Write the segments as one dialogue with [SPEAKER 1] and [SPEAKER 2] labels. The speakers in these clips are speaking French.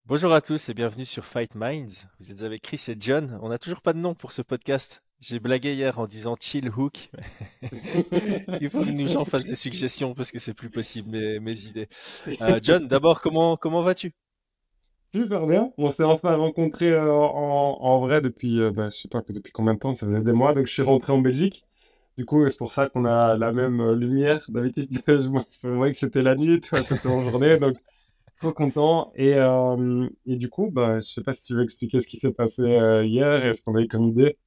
[SPEAKER 1] Bonjour à tous et bienvenue sur Fight Minds. Vous êtes avec Chris et John. On n'a toujours pas de nom pour ce podcast. J'ai blagué hier en disant Chill Hook. Il faut que nous gens fassent des suggestions parce que c'est plus possible mes idées. John, d'abord, comment vas-tu?
[SPEAKER 2] Super bien. On s'est enfin rencontrés en vrai depuis, je sais pas depuis combien de temps, ça faisait des mois. Donc je suis rentré en Belgique. Du coup, c'est pour ça qu'on a la même lumière. D'habitude, je voyais que c'était la nuit, toi, c'était en journée. Donc, trop content. Et du coup, je sais pas si tu veux expliquer ce qui s'est passé hier et ce qu'on a eu comme idée.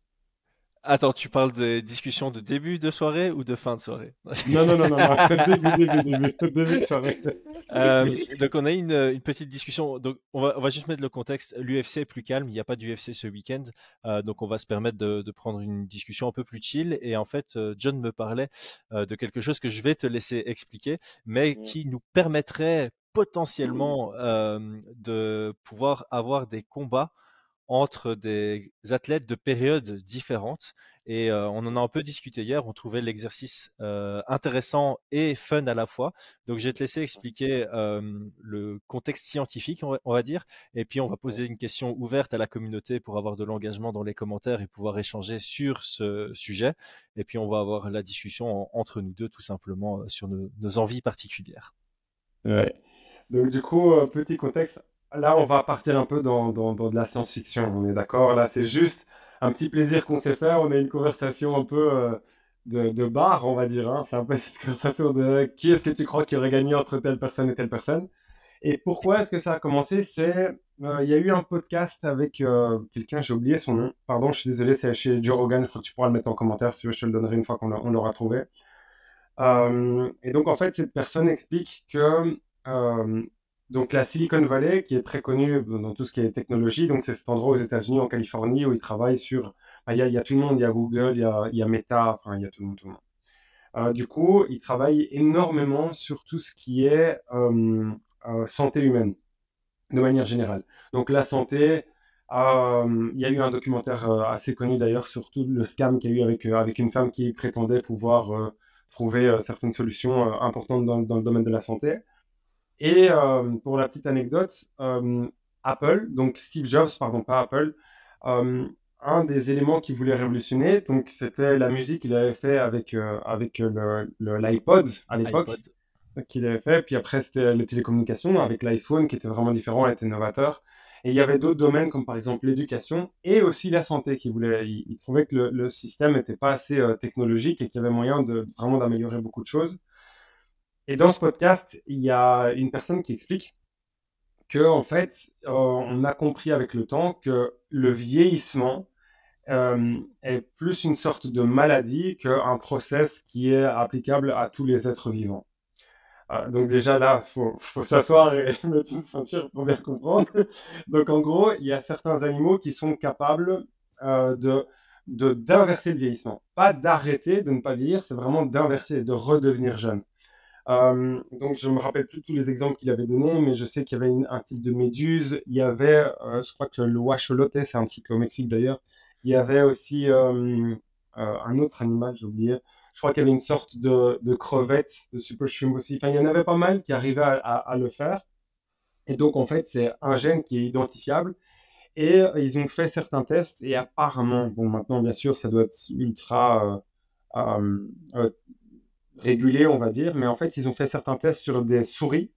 [SPEAKER 1] Attends, tu parles des discussions de début de soirée ou de fin de soirée?
[SPEAKER 2] Non, non, non, non, non. Début de soirée.
[SPEAKER 1] Donc on a eu une petite discussion. Donc on va juste mettre le contexte. L'UFC est plus calme. Il n'y a pas d'UFC ce week-end. Donc on va se permettre de prendre une discussion un peu plus chill. Et en fait, John me parlait de quelque chose que je vais te laisser expliquer, mais qui nous permettrait potentiellement de pouvoir avoir des combats entre des athlètes de périodes différentes. Et on en a un peu discuté hier, on trouvait l'exercice intéressant et fun à la fois. Donc je vais te laisser expliquer le contexte scientifique, on va dire, et puis on va poser une question ouverte à la communauté pour avoir de l'engagement dans les commentaires et pouvoir échanger sur ce sujet. Et puis on va avoir la discussion entre nous deux tout simplement sur nos envies particulières.
[SPEAKER 2] Ouais. Donc du coup, petit contexte, là on va partir un peu dans de la science-fiction, on est d'accord? Là c'est juste un petit plaisir qu'on s'est fait, on a une conversation un peu de bar, on va dire, hein. C'est un peu cette conversation de qui est-ce que tu crois qui aurait gagné entre telle personne et telle personne. Et pourquoi est-ce que ça a commencé? Il y a eu un podcast avec quelqu'un, j'ai oublié son nom, pardon, je suis désolé, c'est chez Joe Rogan, je crois que tu pourras le mettre en commentaire si tu veux, je te le donnerai une fois on l'aura trouvé. Et donc, en fait, cette personne explique que donc la Silicon Valley, qui est très connue dans tout ce qui est technologie, donc c'est cet endroit aux États-Unis, en Californie, où ils travaillent sur. Il y a tout le monde, il y a Google, il y a Meta, enfin, il y a tout le monde, tout le monde. Du coup, ils travaillent énormément sur tout ce qui est santé humaine, de manière générale. Donc, la santé. Il y a eu un documentaire assez connu d'ailleurs sur tout le scam qu'il y a eu avec une femme qui prétendait pouvoir trouver certaines solutions importantes dans le domaine de la santé. Et pour la petite anecdote, Apple, donc Steve Jobs, pardon, pas Apple, euh, un des éléments qu'il voulait révolutionner, donc c'était la musique qu'il avait fait avec l'iPod à l'époque,
[SPEAKER 1] iPod.
[SPEAKER 2] qu'il avait fait. Puis après, c'était les télécommunications avec l'iPhone qui était vraiment différent, était novateur. Et il y avait d'autres domaines comme par exemple l'éducation et aussi la santé qui voulait. Il trouvait que le système n'était pas assez technologique et qu'il y avait moyen de vraiment d'améliorer beaucoup de choses. Et dans ce podcast, il y a une personne qui explique que en fait, on a compris avec le temps que le vieillissement est plus une sorte de maladie qu'un process qui est applicable à tous les êtres vivants. Donc déjà là, faut s'asseoir et mettre une ceinture pour bien comprendre. Donc en gros, il y a certains animaux qui sont capables d'inverser le vieillissement. Pas d'arrêter de ne pas vieillir, c'est vraiment d'inverser, de redevenir jeune. Donc je me rappelle plus tous les exemples qu'il avait donnés, mais je sais qu'il y avait un type de méduse. Il y avait, je crois que le huacholote, c'est un truc au Mexique d'ailleurs. Il y avait aussi un autre animal, j'ai oublié. Je crois qu'il y avait une sorte de crevette, de super shrimp aussi. Enfin, il y en avait pas mal qui arrivaient à le faire. Et donc, en fait, c'est un gène qui est identifiable. Et ils ont fait certains tests. Et apparemment, bon, maintenant, bien sûr, ça doit être ultra euh, régulé, on va dire. Mais en fait, ils ont fait certains tests sur des souris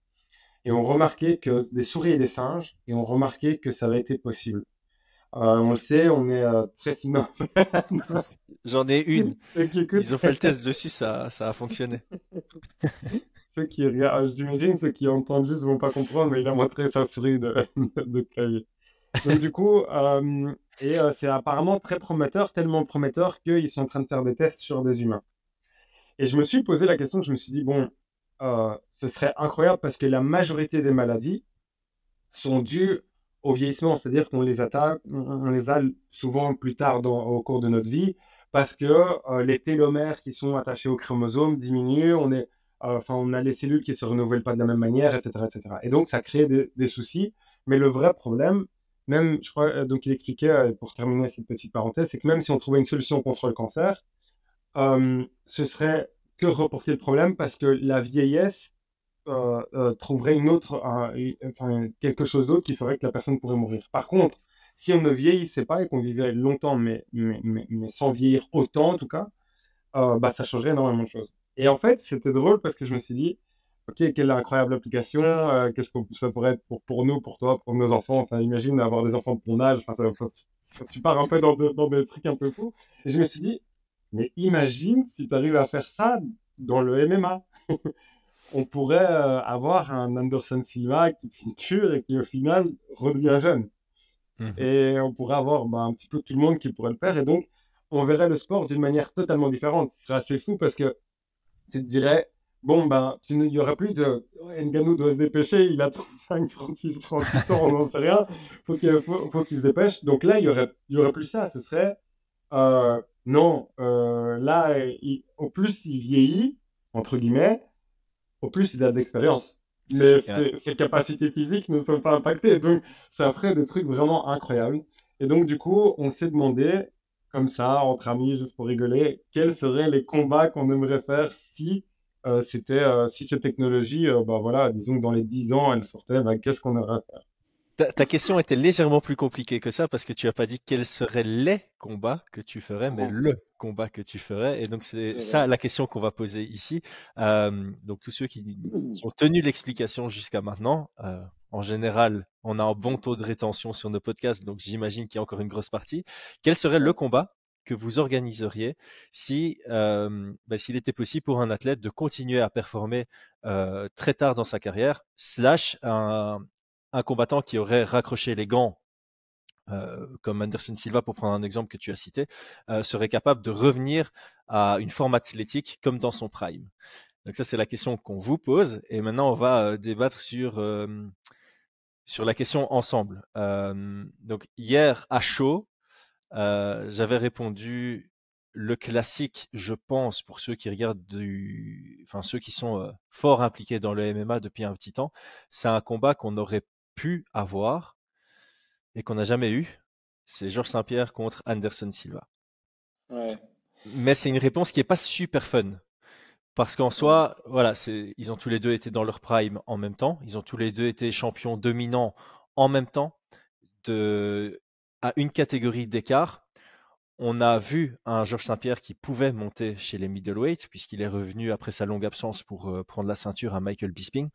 [SPEAKER 2] et ont remarqué que des souris et des singes et ont remarqué que ça avait été possible. On le sait, on est très sinon.
[SPEAKER 1] J'en ai une.
[SPEAKER 2] Ceux qui écoutent,
[SPEAKER 1] Ils ont fait le test dessus, ça a fonctionné.
[SPEAKER 2] ceux qui regardent, j'imagine ceux qui entendent juste vont pas comprendre, mais il a montré sa souris de clavier. Donc du coup, c'est apparemment très prometteur, tellement prometteur qu'ils sont en train de faire des tests sur des humains. Et je me suis posé la question, je me suis dit, bon, ce serait incroyable parce que la majorité des maladies sont dues au vieillissement, c'est-à-dire qu'on les attaque, on les a souvent plus tard au cours de notre vie, parce que les télomères qui sont attachés aux chromosomes diminuent, on a les cellules qui ne se renouvellent pas de la même manière, etc., etc. Et donc, ça crée des soucis. Mais le vrai problème, même, je crois, donc il expliquait, pour terminer cette petite parenthèse, c'est que même si on trouvait une solution contre le cancer, ce serait que reporter le problème parce que la vieillesse trouverait une autre, enfin, quelque chose d'autre qui ferait que la personne pourrait mourir. Par contre, si on ne vieillissait pas et qu'on vivait longtemps, mais sans vieillir autant en tout cas, bah, ça changerait énormément de choses. Et en fait, c'était drôle parce que je me suis dit, ok, quelle incroyable application, qu'est-ce que ça pourrait être pour nous, pour toi, pour nos enfants. Enfin, imagine avoir des enfants de ton âge, enfin, tu pars un peu dans des trucs un peu fous. Et je me suis dit, mais imagine si tu arrives à faire ça dans le MMA. On pourrait avoir un Anderson Silva qui fait une cure et qui au final redevient jeune.
[SPEAKER 1] Mhm.
[SPEAKER 2] Et on pourrait avoir bah, un petit peu tout le monde qui pourrait le faire. Et donc, on verrait le sport d'une manière totalement différente. C'est assez fou parce que tu te dirais, bon, ben, il n'y aurait plus de ouais, Ngannou doit se dépêcher, il a 35, 36, 38 ans, on n'en sait rien, faut qu'il se dépêche. Donc là, il y aurait plus ça. Ce serait, non, là, au plus il vieillit, entre guillemets, au plus il a d'expérience. Mais
[SPEAKER 1] Ouais.
[SPEAKER 2] ses capacités physiques ne sont pas impactées. Donc, ça ferait des trucs vraiment incroyables. Et donc, du coup, on s'est demandé, comme ça, entre amis, juste pour rigoler, quels seraient les combats qu'on aimerait faire si si cette technologie, bah voilà, disons que dans les 10 ans, elle sortait, bah, qu'est-ce qu'on aurait à faire?
[SPEAKER 1] Ta question était légèrement plus compliquée que ça parce que tu as pas dit quels seraient les combats que tu ferais, mais
[SPEAKER 2] Mhm.
[SPEAKER 1] le combat que tu ferais. Et donc c'est
[SPEAKER 2] C'est
[SPEAKER 1] ça
[SPEAKER 2] vrai.
[SPEAKER 1] la question qu'on va poser ici. Donc tous ceux qui ont tenu l'explication jusqu'à maintenant, en général, on a un bon taux de rétention sur nos podcasts, donc j'imagine qu'il y a encore une grosse partie. Quel serait le
[SPEAKER 2] Ouais.
[SPEAKER 1] combat que vous organiseriez si, s'il était possible pour un athlète de continuer à performer très tard dans sa carrière, slash un combattant qui aurait raccroché les gants, comme Anderson Silva pour prendre un exemple que tu as cité, serait capable de revenir à une forme athlétique comme dans son prime. Donc ça c'est la question qu'on vous pose et maintenant on va débattre sur la question ensemble. Donc hier à chaud, j'avais répondu le classique, je pense, pour ceux qui regardent enfin ceux qui sont fort impliqués dans le MMA depuis un petit temps, c'est un combat qu'on aurait pu avoir et qu'on n'a jamais eu. C'est Georges Saint-Pierre contre Anderson Silva.
[SPEAKER 2] Ouais.
[SPEAKER 1] Mais c'est une réponse qui est pas super fun. Parce qu'en
[SPEAKER 2] Ouais.
[SPEAKER 1] soi, voilà, ils ont tous les deux été dans leur prime en même temps. Ils ont tous les deux été champions dominants en même temps, de, à une catégorie d'écart. On a vu un Georges Saint-Pierre qui pouvait monter chez les middleweight, puisqu'il est revenu après sa longue absence pour prendre la ceinture à Michael Bisping.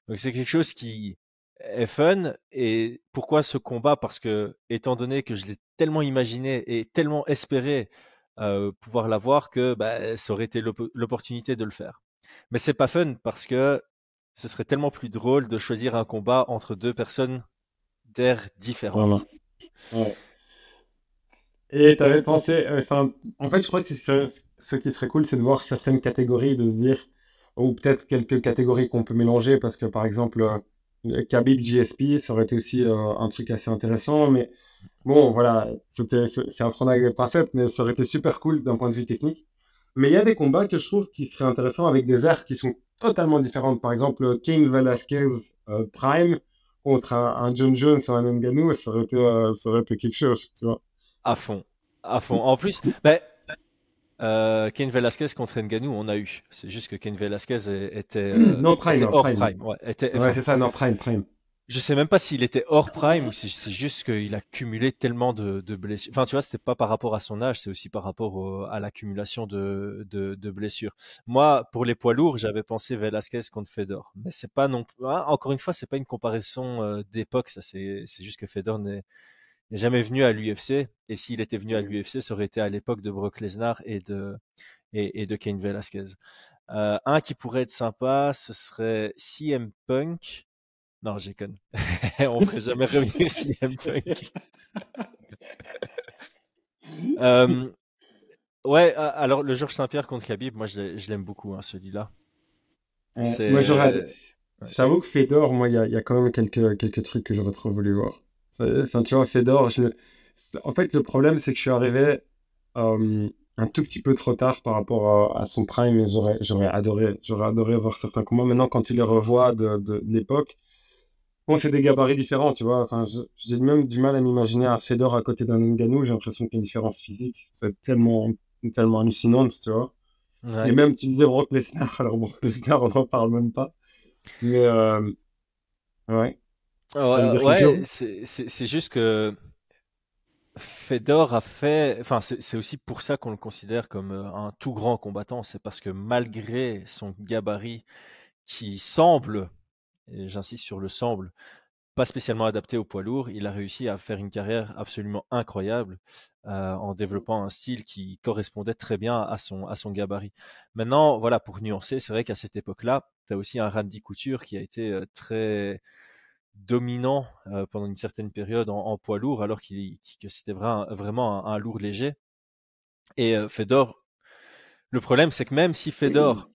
[SPEAKER 1] Donc c'est quelque chose qui est fun. Et pourquoi ce combat? Parce que, étant donné que je l'ai tellement imaginé et tellement espéré pouvoir l'avoir, que bah, ça aurait été l'opportunité de le faire. Mais c'est pas fun parce que ce serait tellement plus drôle de choisir un combat entre deux personnes d'ères
[SPEAKER 2] Voilà.
[SPEAKER 1] différentes.
[SPEAKER 2] Ouais. Et tu avais pensé, enfin, en fait, je crois que ce qui serait cool, c'est de voir certaines catégories, de se dire, ou peut-être quelques catégories qu'on peut mélanger, parce que par exemple, Khabib GSP, ça aurait été aussi un truc assez intéressant, mais bon, voilà, c'est un prendre avec des pincettes, mais ça aurait été super cool d'un point de vue technique. Mais il y a des combats que je trouve qui seraient intéressants avec des airs qui sont totalement différentes. Par exemple, Cain Velasquez Prime contre un John Jones ou un Ngannou, ça aurait été quelque chose, tu vois.
[SPEAKER 1] À fond. À fond. En plus, ben, Cain Velasquez contre Ngannou, on a eu. C'est juste que Cain Velasquez
[SPEAKER 2] Non, Prime,
[SPEAKER 1] était
[SPEAKER 2] non,
[SPEAKER 1] hors
[SPEAKER 2] Prime.
[SPEAKER 1] prime. Ouais,
[SPEAKER 2] Ouais,
[SPEAKER 1] enfin,
[SPEAKER 2] c'est ça, non, Prime, Prime.
[SPEAKER 1] je sais même pas s'il était hors prime ou c'est juste qu'il a cumulé tellement de blessures. Enfin, tu vois, c'était pas par rapport à son âge, c'est aussi par rapport à l'accumulation de blessures. Moi, pour les poids lourds, j'avais pensé Velasquez contre Fedor, mais c'est pas non plus. Hein, encore une fois, c'est pas une comparaison d'époque. Ça, c'est juste que Fedor n'est jamais venu à l'UFC. Et s'il était venu à l'UFC, ça aurait été à l'époque de Brock Lesnar et de Cain Velasquez. Un qui pourrait être sympa, ce serait CM Punk. Non, j'ai conne. On ferait jamais revenir CM Punk. Euh, ouais, alors le Georges Saint-Pierre contre Khabib, moi je l'aime beaucoup, hein, celui-là.
[SPEAKER 2] Moi,
[SPEAKER 1] C'est. Ouais.
[SPEAKER 2] j'avoue que Fedor, moi, il y a quand même quelques trucs que j'aurais trop voulu voir. Enfin, tu vois, Fedor, en fait, le problème, c'est que je suis arrivé un tout petit peu trop tard par rapport à son prime et j'aurais adoré voir certains combats. Maintenant, quand tu les revois de l'époque, bon, c'est des gabarits différents, tu vois. Enfin, j'ai même du mal à m'imaginer un Fedor à côté d'un Ngannou. J'ai l'impression qu'il y a une différence physique. C'est tellement hallucinante, tu vois. Et
[SPEAKER 1] Ouais.
[SPEAKER 2] même, tu disais Brock Lesnar. Alors, Brock Lesnar, on n'en parle même pas. Mais ouais, t'allais dire quelque
[SPEAKER 1] Ouais,
[SPEAKER 2] chose?
[SPEAKER 1] c'est juste que Fedor a fait, enfin, c'est aussi pour ça qu'on le considère comme un tout grand combattant. C'est parce que malgré son gabarit qui semble, et j'insiste sur le semble, pas spécialement adapté au poids lourd, il a réussi à faire une carrière absolument incroyable en développant un style qui correspondait très bien à son gabarit. Maintenant, voilà, pour nuancer, c'est vrai qu'à cette époque-là, tu as aussi un Randy Couture qui a été très dominant pendant une certaine période en poids lourd, alors que c'était vraiment un lourd léger. Et Fedor, le problème, c'est que même si Fedor,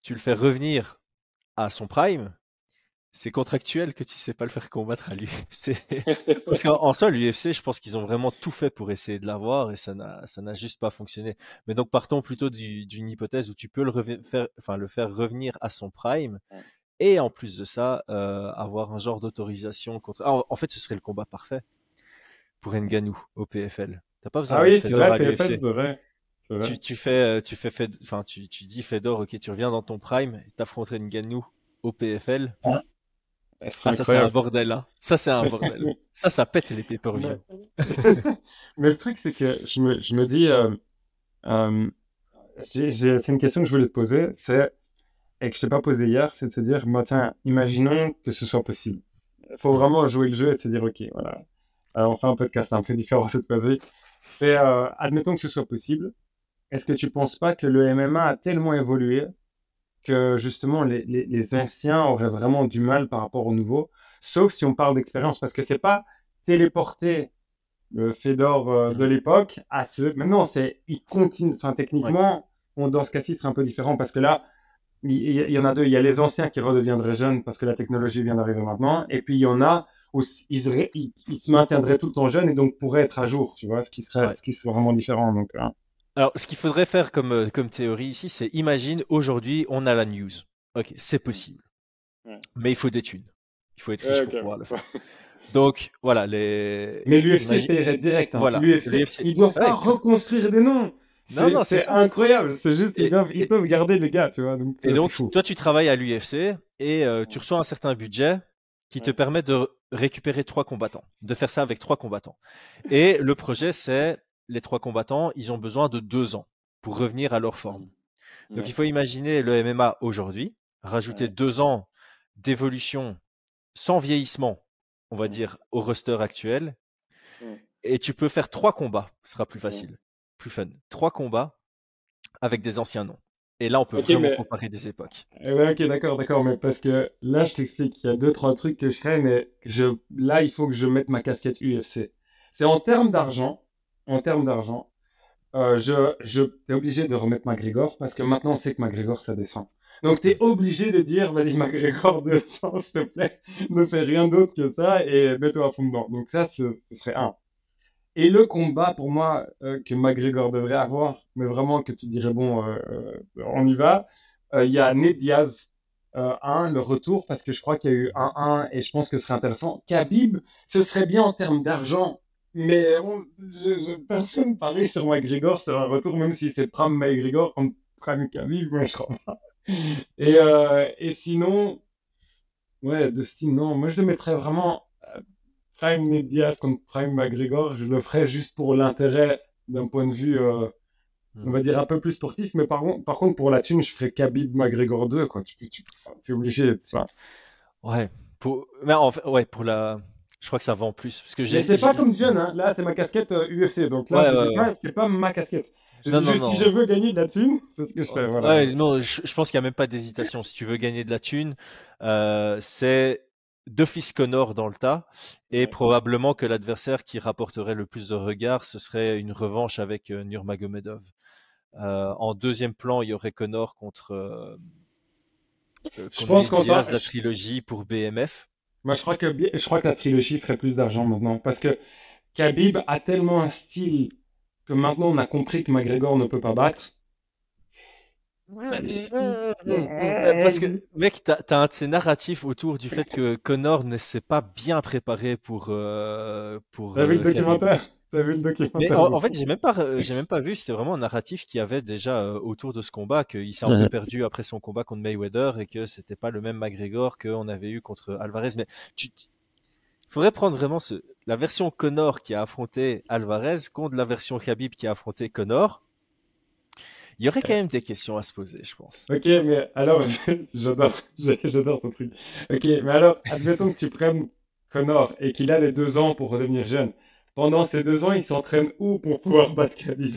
[SPEAKER 1] tu le fais revenir à son prime, c'est contractuel que tu sais pas le faire combattre à l'UFC. Parce qu'en soi, l'UFC, je pense qu'ils ont vraiment tout fait pour essayer de l'avoir et ça n'a juste pas fonctionné. Mais donc, partons plutôt d'une hypothèse où tu peux le faire revenir à son prime et en plus de ça, avoir un genre d'autorisation contre. Ah, en fait, ce serait le combat parfait pour Ngannou au PFL. T'as pas besoin
[SPEAKER 2] Ah
[SPEAKER 1] de mettre
[SPEAKER 2] oui, c'est
[SPEAKER 1] Fedor
[SPEAKER 2] vrai,
[SPEAKER 1] à
[SPEAKER 2] PFL,
[SPEAKER 1] l'UFC.
[SPEAKER 2] c'est vrai. C'est vrai.
[SPEAKER 1] Tu dis Fedor, ok, tu reviens dans ton prime, t'affronterais Ngannou au PFL.
[SPEAKER 2] Ah, c'est
[SPEAKER 1] Ah, ça, c'est un
[SPEAKER 2] incroyable ça.
[SPEAKER 1] bordel, hein. Ça, c'est un bordel. Ça pète les
[SPEAKER 2] Mais,
[SPEAKER 1] pay-per-view.
[SPEAKER 2] mais le truc, c'est que je me dis, euh, c'est une question que je voulais te poser, et que je t'ai pas posée hier, c'est de se dire, bah, tiens, imaginons que ce soit possible. Il faut
[SPEAKER 1] Mhm.
[SPEAKER 2] vraiment jouer le jeu et de se dire, ok, voilà. Alors, on fait un podcast un peu différent cette fois-ci. C'est, admettons que ce soit possible. Est-ce que tu penses pas que le MMA a tellement évolué que justement les anciens auraient vraiment du mal par rapport aux nouveaux, sauf si on parle d'expérience, parce que c'est pas téléporter le Fedor de
[SPEAKER 1] Mhm.
[SPEAKER 2] l'époque à ce. Maintenant, il continue. Enfin,
[SPEAKER 1] Ouais.
[SPEAKER 2] techniquement, dans ce cas-ci, c'est un peu différent parce que là, il y en a deux. Il y a les anciens qui redeviendraient jeunes parce que la technologie vient d'arriver maintenant, et puis il y en a où ils se maintiendraient tout le temps jeunes et donc pourraient être à jour, tu vois,
[SPEAKER 1] Ouais.
[SPEAKER 2] ce qui serait vraiment différent. Donc, hein.
[SPEAKER 1] Alors, ce qu'il faudrait faire comme théorie ici, c'est imagine aujourd'hui, on a la news. Ok, c'est
[SPEAKER 2] Mm.
[SPEAKER 1] possible.
[SPEAKER 2] Ouais.
[SPEAKER 1] Mais il faut des thunes. Il faut être riche
[SPEAKER 2] Ouais,
[SPEAKER 1] pour pouvoir le
[SPEAKER 2] ok.
[SPEAKER 1] faire. Donc, voilà,
[SPEAKER 2] Mais l'UFC
[SPEAKER 1] imagine,
[SPEAKER 2] paierait direct. Hein.
[SPEAKER 1] voilà,
[SPEAKER 2] L'UFC,
[SPEAKER 1] l'UFC.
[SPEAKER 2] ils doivent pas
[SPEAKER 1] Ouais,
[SPEAKER 2] reconstruire des noms.
[SPEAKER 1] non, non, c'est
[SPEAKER 2] C'est
[SPEAKER 1] ça.
[SPEAKER 2] incroyable. C'est juste,
[SPEAKER 1] Et,
[SPEAKER 2] ils
[SPEAKER 1] et,
[SPEAKER 2] peuvent garder les gars, tu vois. Donc,
[SPEAKER 1] et
[SPEAKER 2] c'est
[SPEAKER 1] donc,
[SPEAKER 2] fou.
[SPEAKER 1] toi, tu travailles à l'UFC et tu reçois un certain budget qui te
[SPEAKER 2] Ouais.
[SPEAKER 1] permet de récupérer trois combattants, de faire ça avec trois combattants. Et le projet, c'est les trois combattants, ils ont besoin de 2 ans pour revenir à leur forme.
[SPEAKER 2] Mm.
[SPEAKER 1] Donc, il
[SPEAKER 2] Ouais.
[SPEAKER 1] faut imaginer le MMA aujourd'hui, rajouter
[SPEAKER 2] Ouais.
[SPEAKER 1] 2 ans d'évolution sans vieillissement, on va
[SPEAKER 2] Mm.
[SPEAKER 1] dire, au roster actuel.
[SPEAKER 2] Mm.
[SPEAKER 1] Et tu peux faire trois combats, ce sera plus
[SPEAKER 2] Mm.
[SPEAKER 1] facile, plus fun. Trois combats avec des anciens noms. Et là, on peut
[SPEAKER 2] Ok,
[SPEAKER 1] vraiment
[SPEAKER 2] mais
[SPEAKER 1] comparer des époques.
[SPEAKER 2] ouais, ok, d'accord, d'accord, mais parce que là, je t'explique, il y a deux, trois trucs que je ferais, mais là, il faut que je mette ma casquette UFC. C'est en termes d'argent, t'es obligé de remettre McGregor parce que maintenant on sait que McGregor ça descend. Donc t'es
[SPEAKER 1] Mhm.
[SPEAKER 2] obligé de dire, vas-y McGregor descend, s'il te plaît, ne fais rien d'autre que ça et mets-toi à fond dedans. Donc ça, ce serait un. Et le combat pour moi que McGregor devrait avoir, mais vraiment que tu dirais bon, on y va. Il y a Ned Diaz 1, le retour, parce que je crois qu'il y a eu 1-1 et je pense que ce serait intéressant. Khabib, ce serait bien en termes d'argent, mais personne parie sur McGregor sur un retour, même si c'est Pram McGregor contre Pram Khabib, moi je crois pas. Et sinon, ouais, Dustin, non, moi je le mettrais vraiment Prime Ned Diaz contre Prime McGregor, je le ferais juste pour l'intérêt d'un point de vue, on
[SPEAKER 1] Mhm.
[SPEAKER 2] va dire, un peu plus sportif. Mais par contre pour la thune, je ferais Khabib McGregor 2, quoi. Enfin, t'es obligé. Enfin.
[SPEAKER 1] Ouais. Mais en fait, ouais, je crois que ça vend plus. Parce que
[SPEAKER 2] Mais c'est pas comme John, hein. Là, c'est ma casquette UFC. Donc là,
[SPEAKER 1] ouais,
[SPEAKER 2] je
[SPEAKER 1] ouais,
[SPEAKER 2] dis
[SPEAKER 1] ouais.
[SPEAKER 2] pas, c'est pas ma casquette. Je
[SPEAKER 1] Non,
[SPEAKER 2] dis
[SPEAKER 1] non,
[SPEAKER 2] juste, si je
[SPEAKER 1] non.
[SPEAKER 2] veux gagner de la thune, c'est ce que je fais. Voilà,
[SPEAKER 1] Ouais,
[SPEAKER 2] voilà.
[SPEAKER 1] non, je pense qu'il n'y a même pas d'hésitation. Si tu veux gagner de la thune, c'est d'office Connor dans le tas. Et
[SPEAKER 2] Ouais.
[SPEAKER 1] probablement que l'adversaire qui rapporterait le plus de regards, ce serait une revanche avec Nurmagomedov. En deuxième plan, il y aurait Connor
[SPEAKER 2] Je
[SPEAKER 1] contre
[SPEAKER 2] pense
[SPEAKER 1] Nate
[SPEAKER 2] qu'on
[SPEAKER 1] Diaz, la trilogie pour BMF.
[SPEAKER 2] moi, je crois que la trilogie ferait plus d'argent maintenant. Parce que Khabib a tellement un style que maintenant on a compris que McGregor ne peut pas battre.
[SPEAKER 1] Parce que, mec, t'as un de ces narratifs autour du fait que Connor ne s'est pas bien préparé pour
[SPEAKER 2] T'as vu le
[SPEAKER 1] Khabib.
[SPEAKER 2] documentaire? T'as vu le
[SPEAKER 1] Mais
[SPEAKER 2] documentaire?
[SPEAKER 1] en fait, j'ai même pas vu. C'était vraiment un narratif qu'il y avait déjà autour de ce combat, qu'il s'est un peu perdu après son combat contre Mayweather et que c'était pas le même McGregor qu'on avait eu contre Alvarez. Mais tu, faudrait prendre vraiment la version Connor qui a affronté Alvarez contre la version Khabib qui a affronté Connor. Il y aurait quand même des questions à se poser, je pense.
[SPEAKER 2] Ok, mais alors, j'adore ce truc. Ok, mais alors, admettons que tu prennes Connor et qu'il a les 2 ans pour redevenir jeune. Pendant ces 2 ans, il s'entraîne où pour pouvoir battre Khabib?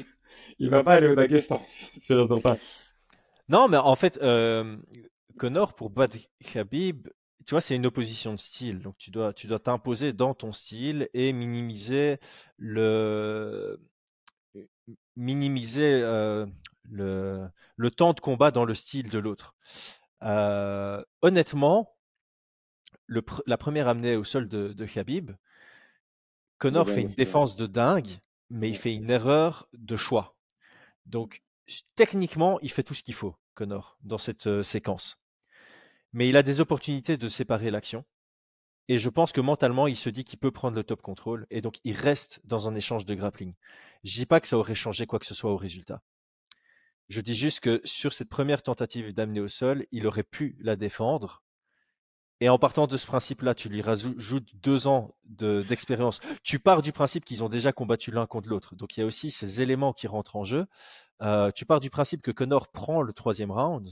[SPEAKER 2] Il va pas aller au Daghestan, c'est certain.
[SPEAKER 1] Non, mais en fait, Connor, pour battre Khabib, tu vois, c'est une opposition de style. Donc, tu dois t'imposer dans ton style et le, minimiser le temps de combat dans le style de l'autre. Honnêtement, la première amenée au sol de Khabib,
[SPEAKER 2] Il a
[SPEAKER 1] Connor
[SPEAKER 2] bien
[SPEAKER 1] fait une
[SPEAKER 2] défini.
[SPEAKER 1] défense de dingue, mais il fait une erreur de choix. Donc, techniquement, il fait tout ce qu'il faut, Connor, dans cette séquence. Mais il a des opportunités de séparer l'action. Et je pense que mentalement, il se dit qu'il peut prendre le top control. Et donc, il reste dans un échange de grappling. Je dis pas que ça aurait changé quoi que ce soit au résultat. Je dis juste que sur cette première tentative d'amener au sol, il aurait pu la défendre. Et en partant de ce principe-là, tu lui rajoutes 2 ans d'expérience. Tu pars du principe qu'ils ont déjà combattu l'un contre l'autre. Donc il y a aussi ces éléments qui rentrent en jeu. Tu pars du principe que Connor prend le troisième round.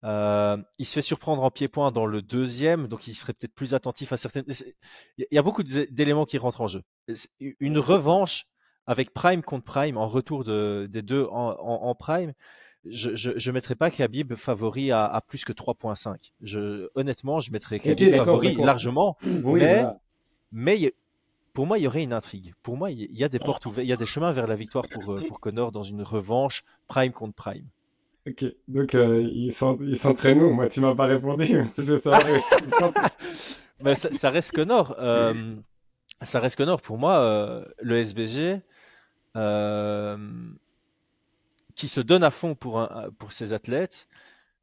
[SPEAKER 1] Il se fait surprendre en pied-point dans le deuxième, donc il serait peut-être plus attentif à certaines. Il y a beaucoup d'éléments qui rentrent en jeu. Une revanche avec Prime contre Prime en retour des deux en Prime, je mettrais pas Khabib favori à plus que 3,5. Honnêtement, je mettrais
[SPEAKER 2] Ok,
[SPEAKER 1] Khabib
[SPEAKER 2] d'accord,
[SPEAKER 1] favori
[SPEAKER 2] d'accord.
[SPEAKER 1] largement,
[SPEAKER 2] Oui,
[SPEAKER 1] mais,
[SPEAKER 2] voilà.
[SPEAKER 1] mais pour moi, il y aurait une intrigue. Pour moi, il y a des portes ouvertes, il y a des chemins vers la victoire pour Connor dans une revanche Prime contre Prime.
[SPEAKER 2] Ok, donc il s'entraîne où? Moi, tu m'as pas répondu. Je veux savoir.
[SPEAKER 1] Mais ça reste Connor. Ça reste Connor. Pour moi, le SBG, euh, qui se donne à fond pour ses athlètes,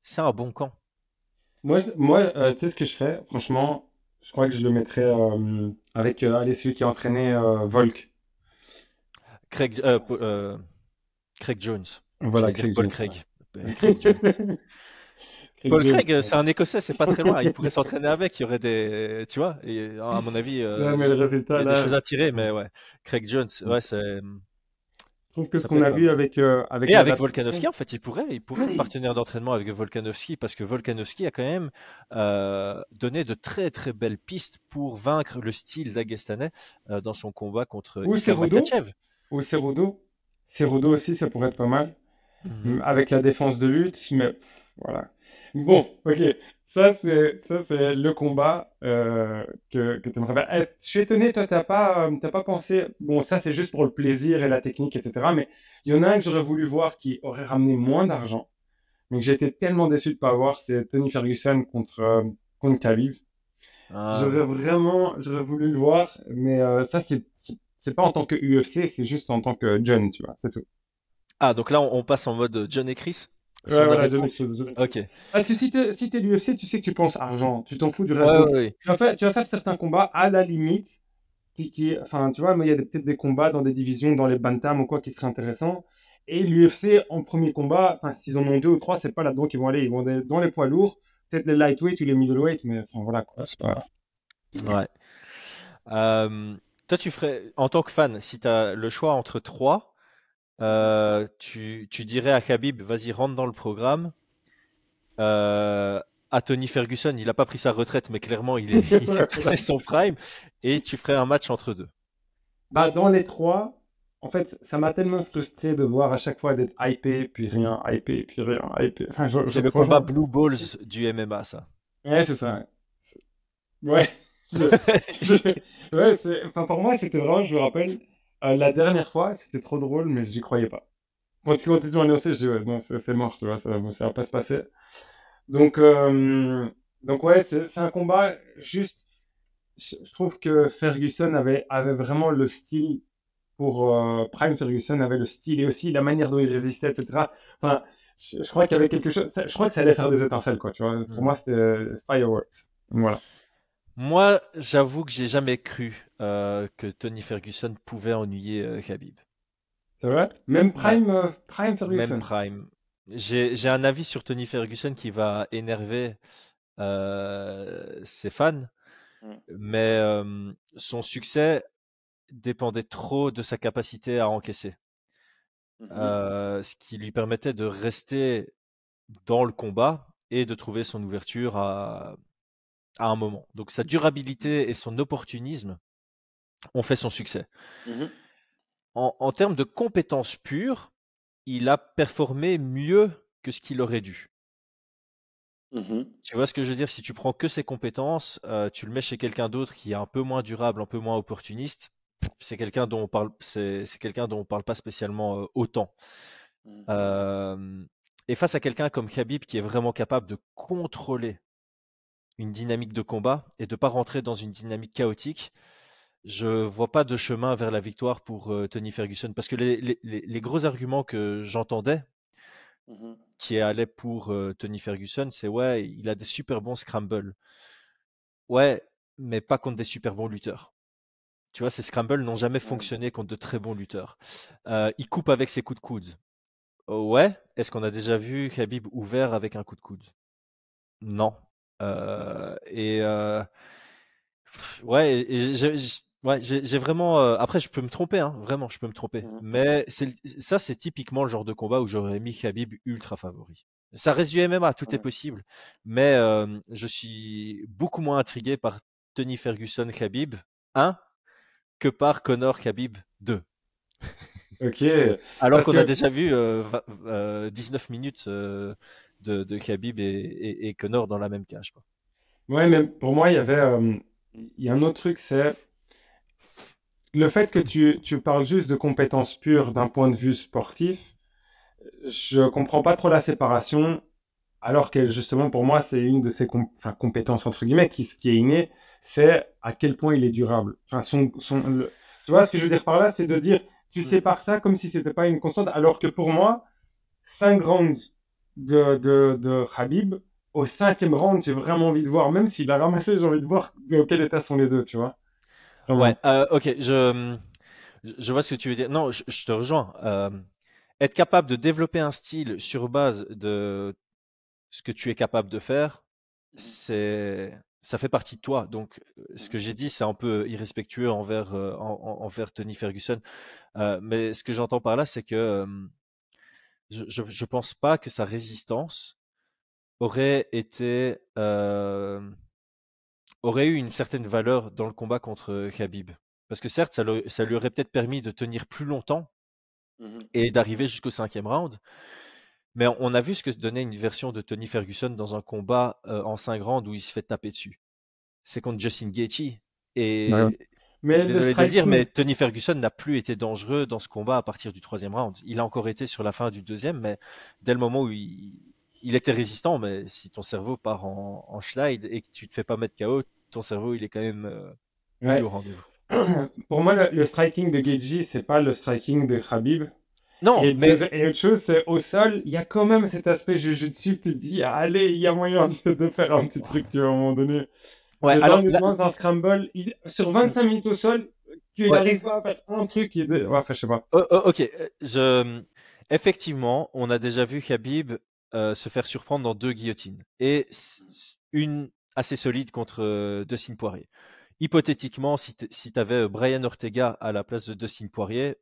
[SPEAKER 1] c'est un bon camp.
[SPEAKER 2] Tu sais ce que je ferais? Franchement, je crois que je le mettrais avec allez, celui qui a entraîné Volk.
[SPEAKER 1] Craig, Craig Jones.
[SPEAKER 2] Voilà,
[SPEAKER 1] J'allais dire
[SPEAKER 2] Craig
[SPEAKER 1] Paul
[SPEAKER 2] Jones.
[SPEAKER 1] Craig. Craig Jones.
[SPEAKER 2] Ouais. Craig
[SPEAKER 1] Paul
[SPEAKER 2] Jones.
[SPEAKER 1] Craig, c'est un Écossais, c'est pas très loin. Il pourrait s'entraîner avec. Il y aurait des, tu vois, et, à mon avis,
[SPEAKER 2] Non, mais le
[SPEAKER 1] il y
[SPEAKER 2] résultat,
[SPEAKER 1] a des
[SPEAKER 2] là,
[SPEAKER 1] choses à tirer. Mais ouais, Craig Jones, ouais,
[SPEAKER 2] je trouve que ce
[SPEAKER 1] ça peut
[SPEAKER 2] qu'on
[SPEAKER 1] être
[SPEAKER 2] a
[SPEAKER 1] pas
[SPEAKER 2] vu
[SPEAKER 1] mal.
[SPEAKER 2] avec
[SPEAKER 1] Et avec
[SPEAKER 2] l'adaptation.
[SPEAKER 1] Volkanovski, en fait, il pourrait être partenaire d'entraînement avec Volkanovski parce que Volkanovski a quand même donné de très très belles pistes pour vaincre le style dagestanais dans son combat contre
[SPEAKER 2] Ou
[SPEAKER 1] Islam
[SPEAKER 2] Cerudo.
[SPEAKER 1] Makhachev.
[SPEAKER 2] Ou Cerudo. Cerudo aussi, ça pourrait être pas mal.
[SPEAKER 1] Mhm.
[SPEAKER 2] Avec la défense de lutte, mais voilà. Bon, ok. Ça, c'est le combat que tu aimerais faire. Je suis étonné, toi, t'as pas pensé. Bon, ça, c'est juste pour le plaisir et la technique, etc. Mais il y en a un que j'aurais voulu voir qui aurait ramené moins d'argent, mais que j'ai été tellement déçu de pas voir, c'est Tony Ferguson contre Khabib.
[SPEAKER 1] Ah.
[SPEAKER 2] J'aurais voulu le voir, mais ça, c'est pas en tant que UFC, c'est juste en tant que John, tu vois, c'est tout.
[SPEAKER 1] Ah, donc là, on passe en mode John et Chris. Si
[SPEAKER 2] Ouais,
[SPEAKER 1] on
[SPEAKER 2] voilà,
[SPEAKER 1] avait
[SPEAKER 2] John
[SPEAKER 1] pensé.
[SPEAKER 2] Exos, John Exos.
[SPEAKER 1] Ok. Ouais,
[SPEAKER 2] Parce que si t'es l'UFC, tu sais que tu penses argent, tu t'en fous du reste.
[SPEAKER 1] ouais,
[SPEAKER 2] Donc,
[SPEAKER 1] ouais.
[SPEAKER 2] tu vas faire certains combats à la limite, enfin, tu vois, mais il y a peut-être des combats dans des divisions, dans les bantams ou quoi, qui seraient intéressants. Et l'UFC, en premier combat, enfin, s'ils en ont deux ou trois, c'est pas là-dedans qu'ils vont aller. Ils vont dans les poids lourds, peut-être les lightweight ou les middleweight, mais enfin, voilà, quoi.
[SPEAKER 1] Ah,
[SPEAKER 2] C'est
[SPEAKER 1] c'est pas
[SPEAKER 2] pas...
[SPEAKER 1] mal. Ouais. Toi, tu ferais, en tant que fan, si tu as le choix entre trois, tu dirais à Khabib, vas-y, rentre dans le programme. À Tony Ferguson, il n'a pas pris sa retraite, mais clairement, il est passé son prime. Et tu ferais un match entre deux.
[SPEAKER 2] Bah, dans les trois, en fait, ça m'a tellement frustré de voir à chaque fois d'être hypé, puis rien, hypé, puis rien, hypé. Enfin,
[SPEAKER 1] C'est le combat
[SPEAKER 2] franchement,
[SPEAKER 1] Blue Balls du MMA, ça.
[SPEAKER 2] ouais, c'est ça. Ouais, je, ouais, enfin, pour moi, c'était vraiment, je me rappelle, la dernière fois, c'était trop drôle, mais j'y croyais pas. Quand tu m'as annoncé, je dis, ouais, non, c'est mort, tu vois, ça va pas se passer. Donc, euh, donc ouais, c'est un combat juste, je trouve que Ferguson avait vraiment le style Prime Ferguson avait le style et aussi la manière dont il résistait, etc. Enfin, je crois qu'il y avait quelque chose. Je crois que ça allait faire des étincelles, quoi. Tu vois. Pour
[SPEAKER 1] Hmm.
[SPEAKER 2] moi, c'était fireworks. Voilà.
[SPEAKER 1] Moi, j'avoue que j'ai jamais cru que Tony Ferguson pouvait ennuyer Khabib.
[SPEAKER 2] C'est vrai? Même
[SPEAKER 1] Ouais,
[SPEAKER 2] Prime
[SPEAKER 1] même
[SPEAKER 2] Ferguson.
[SPEAKER 1] Prime. J'ai un avis sur Tony Ferguson qui va énerver ses fans,
[SPEAKER 3] Mm.
[SPEAKER 1] mais son succès dépendait trop de sa capacité à encaisser,
[SPEAKER 3] Mhm.
[SPEAKER 1] ce qui lui permettait de rester dans le combat et de trouver son ouverture à un moment. Donc sa durabilité et son opportunisme ont fait son succès.
[SPEAKER 3] Mhm.
[SPEAKER 1] En termes de compétences pures, il a performé mieux que ce qu'il aurait dû.
[SPEAKER 3] Mhm.
[SPEAKER 1] Tu vois ce que je veux dire? Si tu prends que ses compétences, tu le mets chez quelqu'un d'autre qui est un peu moins durable, un peu moins opportuniste, c'est quelqu'un dont on parle pas spécialement autant.
[SPEAKER 3] Mhm.
[SPEAKER 1] Euh, et face à quelqu'un comme Khabib qui est vraiment capable de contrôler une dynamique de combat et de pas rentrer dans une dynamique chaotique, je vois pas de chemin vers la victoire pour Tony Ferguson parce que les gros arguments que j'entendais
[SPEAKER 3] Mhm.
[SPEAKER 1] qui allaient pour Tony Ferguson, c'est ouais, il a des super bons scrambles. Ouais, mais pas contre des super bons lutteurs. Tu vois, ces scrambles n'ont jamais
[SPEAKER 3] Ouais.
[SPEAKER 1] fonctionné contre de très bons lutteurs. Il coupe avec ses coups de coude. Ouais, est-ce qu'on a déjà vu Khabib ouvert avec un coup de coude? Non. Et ouais, ouais, j'ai vraiment. Après, je peux me tromper, hein, vraiment, je peux me tromper.
[SPEAKER 3] Mhm.
[SPEAKER 1] Mais ça, c'est typiquement le genre de combat où j'aurais mis Khabib ultra favori. Ça reste du MMA, tout est
[SPEAKER 3] Ouais.
[SPEAKER 1] possible. Mais je suis beaucoup moins intrigué par Tony Ferguson Khabib 1 que par Conor Khabib 2.
[SPEAKER 2] Ok.
[SPEAKER 1] Alors
[SPEAKER 2] Parce
[SPEAKER 1] qu'on a
[SPEAKER 2] que,
[SPEAKER 1] déjà vu 19 minutes de Khabib et Conor dans la même cage, quoi.
[SPEAKER 2] ouais, mais pour moi, il y a un autre truc, c'est le fait que tu parles juste de compétences pures d'un point de vue sportif. Je comprends pas trop la séparation, alors que justement, pour moi, c'est une de ses enfin, compétences, entre guillemets, qui est innée, c'est à quel point il est durable. Enfin, tu vois, ce que je veux dire par là, c'est de dire, tu
[SPEAKER 1] Mm.
[SPEAKER 2] sépares ça comme si c'était pas une constante, alors que pour moi, 5 rounds de Khabib, au cinquième round, j'ai vraiment envie de voir, même s'il a ramassé, j'ai envie de voir dans quel état sont les deux, tu vois.
[SPEAKER 1] Ouais,
[SPEAKER 2] Vraiment.
[SPEAKER 1] ok, je vois ce que tu veux dire. Non, je te rejoins. Être capable de développer un style sur base de ce que tu es capable de faire,
[SPEAKER 3] Mhm.
[SPEAKER 1] ça fait partie de toi. Donc, ce que
[SPEAKER 3] Mhm.
[SPEAKER 1] j'ai dit, c'est un peu irrespectueux envers Tony Ferguson. Mais ce que j'entends par là, c'est que je pense pas que sa résistance aurait été aurait eu une certaine valeur dans le combat contre Khabib. Parce que certes, ça lui aurait peut-être permis de tenir plus longtemps
[SPEAKER 3] Mhm.
[SPEAKER 1] et d'arriver jusqu'au cinquième round. Mais on a vu ce que donnait une version de Tony Ferguson dans un combat en 5 rounds où il se fait taper dessus. C'est contre Justin Gaethje.
[SPEAKER 2] Ouais, ouais.
[SPEAKER 1] Et
[SPEAKER 2] Mais le
[SPEAKER 1] désolé de le dire, mais
[SPEAKER 2] striking,
[SPEAKER 1] Tony Ferguson n'a plus été dangereux dans ce combat à partir du troisième round. Il a encore été sur la fin du deuxième, mais dès le moment où il était résistant, mais si ton cerveau part en slide et que tu te fais pas mettre KO, ton cerveau il est quand même plus
[SPEAKER 2] ouais.
[SPEAKER 1] au rendez-vous.
[SPEAKER 2] Pour moi, le striking de Geji, c'est pas le striking de Khabib.
[SPEAKER 1] Non, mais
[SPEAKER 2] Et autre chose, c'est au sol, il y a quand même cet aspect jujutsu qui dit, allez, il y a moyen de faire un petit truc, tu vois, à un moment donné.
[SPEAKER 1] ouais,
[SPEAKER 2] Là,
[SPEAKER 1] alors là,
[SPEAKER 2] honnêtement, c'est un scramble. Sur 25 minutes au sol, qu'il
[SPEAKER 1] ouais,
[SPEAKER 2] arrive pas à faire un truc. Ouais, enfin, je sais pas.
[SPEAKER 1] ok, effectivement, on a déjà vu Khabib se faire surprendre dans 2 guillotines et une assez solide contre Dustin Poirier. Hypothétiquement, si tu avais Brian Ortega à la place de Dustin Poirier,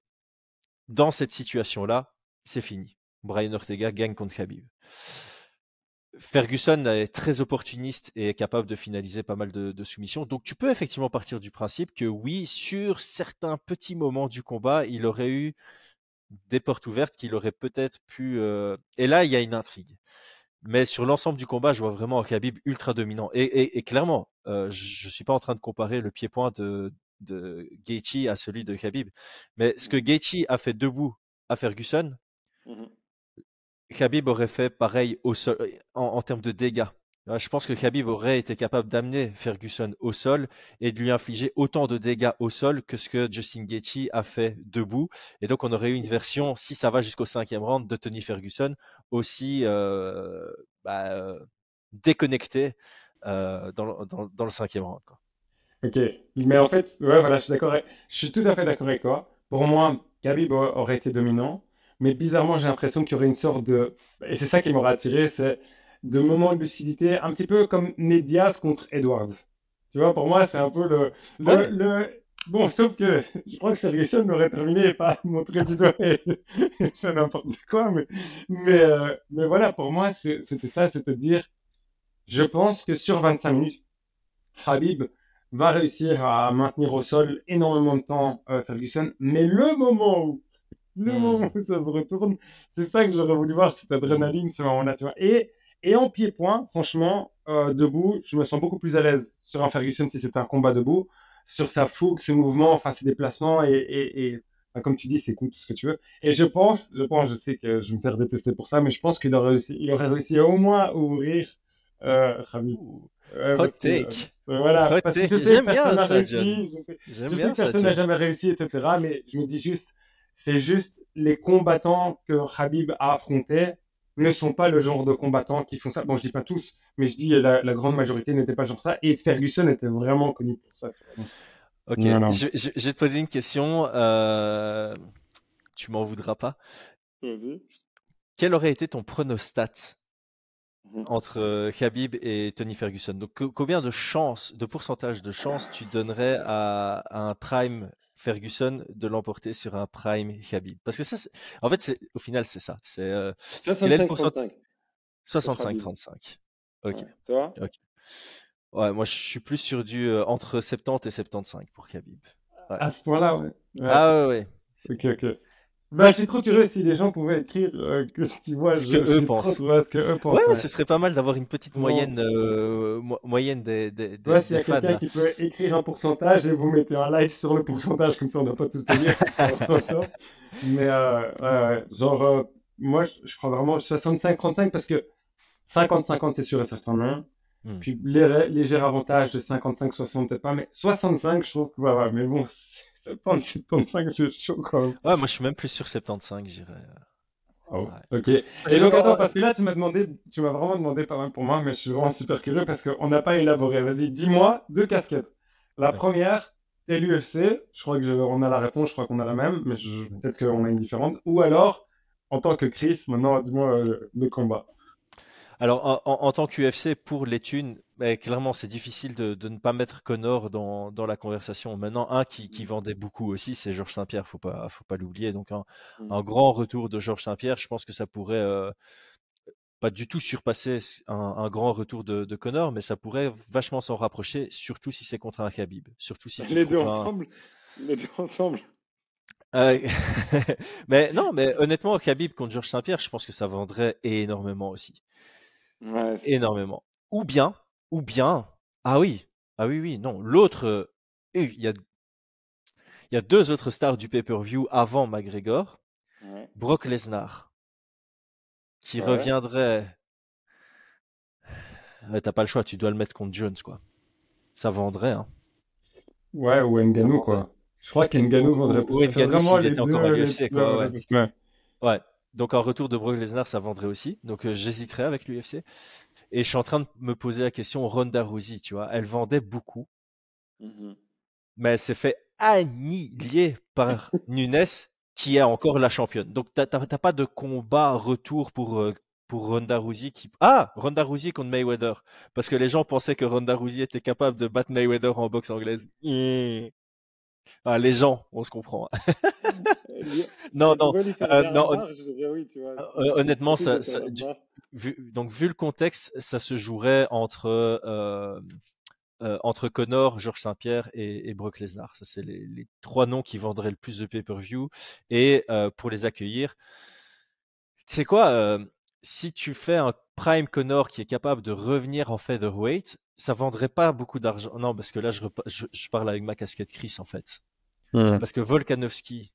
[SPEAKER 1] dans cette situation-là, c'est fini. Brian Ortega gagne contre Khabib. Ferguson est très opportuniste et est capable de finaliser pas mal de soumissions. Donc tu peux effectivement partir du principe que oui, sur certains petits moments du combat, il aurait eu des portes ouvertes qu'il aurait peut-être pu. Et là, il y a une intrigue. Mais sur l'ensemble du combat, je vois vraiment un Khabib ultra dominant. Et clairement, je ne suis pas en train de comparer le pied-point de Gaethje à celui de Khabib. Mais ce que
[SPEAKER 3] Mhm.
[SPEAKER 1] Gaethje a fait debout à Ferguson,
[SPEAKER 3] Mhm.
[SPEAKER 1] Khabib aurait fait pareil au sol, en termes de dégâts. Je pense que Khabib aurait été capable d'amener Ferguson au sol et de lui infliger autant de dégâts au sol que ce que Justin Gaethje a fait debout. Et donc, on aurait eu une version, si ça va jusqu'au 5e round, de Tony Ferguson aussi bah, déconnecté dans le 5e round, quoi.
[SPEAKER 2] Ok, mais en fait, ouais, voilà, je suis d'accord. Je suis tout à fait d'accord avec toi. Pour moi, Khabib aurait été dominant, mais bizarrement, j'ai l'impression qu'il y aurait une sorte de, et c'est ça qui m'aurait attiré, c'est de moments de lucidité, un petit peu comme Ned Diaz contre Edwards. Tu vois, pour moi, c'est un peu
[SPEAKER 1] Ouais.
[SPEAKER 2] bon, sauf que je crois que Ferguson m'aurait terminé et pas montré du doigt et fait n'importe quoi, mais voilà, pour moi, c'était ça, c'était de dire, je pense que sur 25 minutes, Habib va réussir à maintenir au sol énormément de temps Ferguson, mais le moment
[SPEAKER 1] Hmm.
[SPEAKER 2] où ça se retourne, c'est ça que j'aurais voulu voir, cette
[SPEAKER 1] Mhm.
[SPEAKER 2] adrénaline, ce moment-là, tu vois. Et en pied-point, franchement, debout, je me sens beaucoup plus à l'aise sur un Ferguson si c'était un combat debout, sur sa fougue, ses mouvements, enfin ses déplacements enfin, comme tu dis, ses coups, tout ce que tu veux. Et je sais que je vais me faire détester pour ça, mais je pense il aurait réussi au moins à ouvrir Khabib.
[SPEAKER 1] Ouh.
[SPEAKER 2] Ouais,
[SPEAKER 1] Hot
[SPEAKER 2] parce que,
[SPEAKER 1] take.
[SPEAKER 2] voilà,
[SPEAKER 1] Hot
[SPEAKER 2] parce que je
[SPEAKER 1] take.
[SPEAKER 2] sais,
[SPEAKER 1] J'aime
[SPEAKER 2] personne
[SPEAKER 1] bien
[SPEAKER 2] n'a
[SPEAKER 1] ça, John.
[SPEAKER 2] réussi, je
[SPEAKER 1] J'aime
[SPEAKER 2] sais
[SPEAKER 1] bien
[SPEAKER 2] que
[SPEAKER 1] ça,
[SPEAKER 2] personne n'a
[SPEAKER 1] John.
[SPEAKER 2] jamais réussi, etc. Mais je me dis juste, c'est juste les combattants que Khabib a affrontés ne sont pas le genre de combattants qui font ça. Bon, je dis pas tous, mais je dis la grande majorité n'était pas genre ça. Et Ferguson était vraiment connu pour ça. Tu vois. Donc,
[SPEAKER 1] Ok,
[SPEAKER 2] voilà.
[SPEAKER 1] je vais te poser une question. Tu m'en voudras pas.
[SPEAKER 3] Vas-y.
[SPEAKER 1] Quel aurait été ton pronostat
[SPEAKER 3] Mhm.
[SPEAKER 1] entre Khabib et Tony Ferguson? Donc, combien de chances, de pourcentage de chances tu donnerais à un prime Ferguson de l'emporter sur un prime Khabib? Parce que ça, en fait, au final, c'est ça. C'est quel est le pourcentage?
[SPEAKER 3] 65-35 pour Khabib.
[SPEAKER 1] 65-35. Ok.
[SPEAKER 3] Ouais. Toi?
[SPEAKER 1] Ok. Ouais, moi, je suis plus sur du entre 70 et 75 pour Khabib. Ouais.
[SPEAKER 2] À ce point-là, ouais. Ouais.
[SPEAKER 1] Ah ouais, ouais.
[SPEAKER 2] Ok, ok. Bah, je suis trop curieux si les gens pouvaient écrire que ce qu'ils voient.
[SPEAKER 1] Ce que
[SPEAKER 2] Je
[SPEAKER 1] eux
[SPEAKER 2] suis trop
[SPEAKER 1] pensent.
[SPEAKER 2] curieux ce que eux
[SPEAKER 1] Ouais,
[SPEAKER 2] pensent. Ouais.
[SPEAKER 1] ce serait pas mal d'avoir une petite
[SPEAKER 2] Bon,
[SPEAKER 1] moyenne, moyenne
[SPEAKER 2] ouais, s'il y
[SPEAKER 1] des
[SPEAKER 2] a
[SPEAKER 1] fans,
[SPEAKER 2] quelqu'un
[SPEAKER 1] là.
[SPEAKER 2] qui peut écrire un pourcentage et vous mettez un like sur le pourcentage, comme ça on ne doit pas tous tenir, ce serait vraiment top. Mais ouais, ouais. Genre, moi je crois vraiment 65-35 parce que 50-50 c'est sûr et certain non.
[SPEAKER 1] Hmm.
[SPEAKER 2] Puis léger avantage de 55-60 peut-être pas, mais 65 je trouve que ouais, ouais, mais bon, 70-75 c'est chaud quand même.
[SPEAKER 1] Ouais, moi je suis même plus sur 75, je dirais.
[SPEAKER 2] Oh,
[SPEAKER 1] Ouais.
[SPEAKER 2] ok.
[SPEAKER 1] Parce
[SPEAKER 2] Et
[SPEAKER 1] que,
[SPEAKER 2] donc attends, parce que là tu m'as vraiment demandé pas mal pour moi, mais je suis vraiment super curieux parce qu'on n'a pas élaboré. Vas-y, dis-moi deux casquettes. La
[SPEAKER 1] ok.
[SPEAKER 2] première, c'est l'UFC. Je crois que on a la réponse, je crois qu'on a la même, mais peut-être qu'on a une différente. Ou alors, en tant que Chris, maintenant, dis-moi le combat.
[SPEAKER 1] Alors, en tant qu'UFC, pour les thunes, bah, clairement, c'est difficile de ne pas mettre Connor dans la conversation. Maintenant, un qui vendait beaucoup aussi, c'est Georges Saint-Pierre, faut pas l'oublier. Donc,
[SPEAKER 3] Mhm.
[SPEAKER 1] un grand retour de Georges Saint-Pierre, je pense que ça pourrait pas du tout surpasser un grand retour de Connor, mais ça pourrait vachement s'en rapprocher, surtout si c'est contre un Khabib. Surtout si tu
[SPEAKER 3] Les deux
[SPEAKER 1] trouves un.
[SPEAKER 3] ensemble? Les deux ensemble.
[SPEAKER 1] Euh, mais non, mais honnêtement, Khabib contre Georges Saint-Pierre, je pense que ça vendrait énormément aussi.
[SPEAKER 3] Ouais, c'est ça.
[SPEAKER 1] Énormément. Ou bien, ou bien, ah oui, ah oui, oui, non, l'autre, il y a deux autres stars du pay-per-view avant McGregor,
[SPEAKER 3] Ouais.
[SPEAKER 1] Brock Lesnar, qui
[SPEAKER 3] Ouais.
[SPEAKER 1] reviendrait, t'as pas le choix, tu dois le mettre contre Jones, quoi. Ça vendrait, hein.
[SPEAKER 2] Ouais, ou
[SPEAKER 1] Ça
[SPEAKER 2] Ngannou,
[SPEAKER 1] vendrait.
[SPEAKER 2] quoi. Je crois qu'Ngannou vendrait plus.
[SPEAKER 1] Ou
[SPEAKER 2] Ça fait
[SPEAKER 1] Ngannou
[SPEAKER 2] vraiment
[SPEAKER 1] s'il
[SPEAKER 2] les
[SPEAKER 1] était encore à
[SPEAKER 2] deux,
[SPEAKER 1] l'UFC,
[SPEAKER 2] ouais,
[SPEAKER 1] quoi,
[SPEAKER 2] voilà,
[SPEAKER 1] ouais.
[SPEAKER 2] ouais.
[SPEAKER 1] Ouais. Donc un retour de Brock Lesnar, ça vendrait aussi. Donc j'hésiterais avec l'UFC. Et je suis en train de me poser la question Ronda Rousey, tu vois. Elle vendait beaucoup,
[SPEAKER 3] Mhm.
[SPEAKER 1] mais elle s'est fait annihiler par Nunes, qui est encore la championne. Donc t'as pas de combat retour pour Ronda Rousey qui. Ah, Ronda Rousey contre Mayweather. Parce que les gens pensaient que Ronda Rousey était capable de battre Mayweather en boxe anglaise. Ah, les gens, on se comprend. Non,
[SPEAKER 3] Elle
[SPEAKER 1] non,
[SPEAKER 3] pourrait lui faire bien la
[SPEAKER 1] non.
[SPEAKER 3] barre, je dirais oui, tu vois. C'est
[SPEAKER 1] Honnêtement,
[SPEAKER 3] difficile de faire la barre.
[SPEAKER 1] vu le contexte, ça se jouerait entre Connor, Georges Saint-Pierre et Brock Lesnar. Ça, c'est les trois noms qui vendraient le plus de pay-per-view. Et pour les accueillir, tu sais quoi, si tu fais un Prime Connor qui est capable de revenir en featherweight, ça vendrait pas beaucoup d'argent. Non, parce que là, je parle avec ma casquette Chris, en fait.
[SPEAKER 2] Hmm.
[SPEAKER 1] Parce que Volkanovski,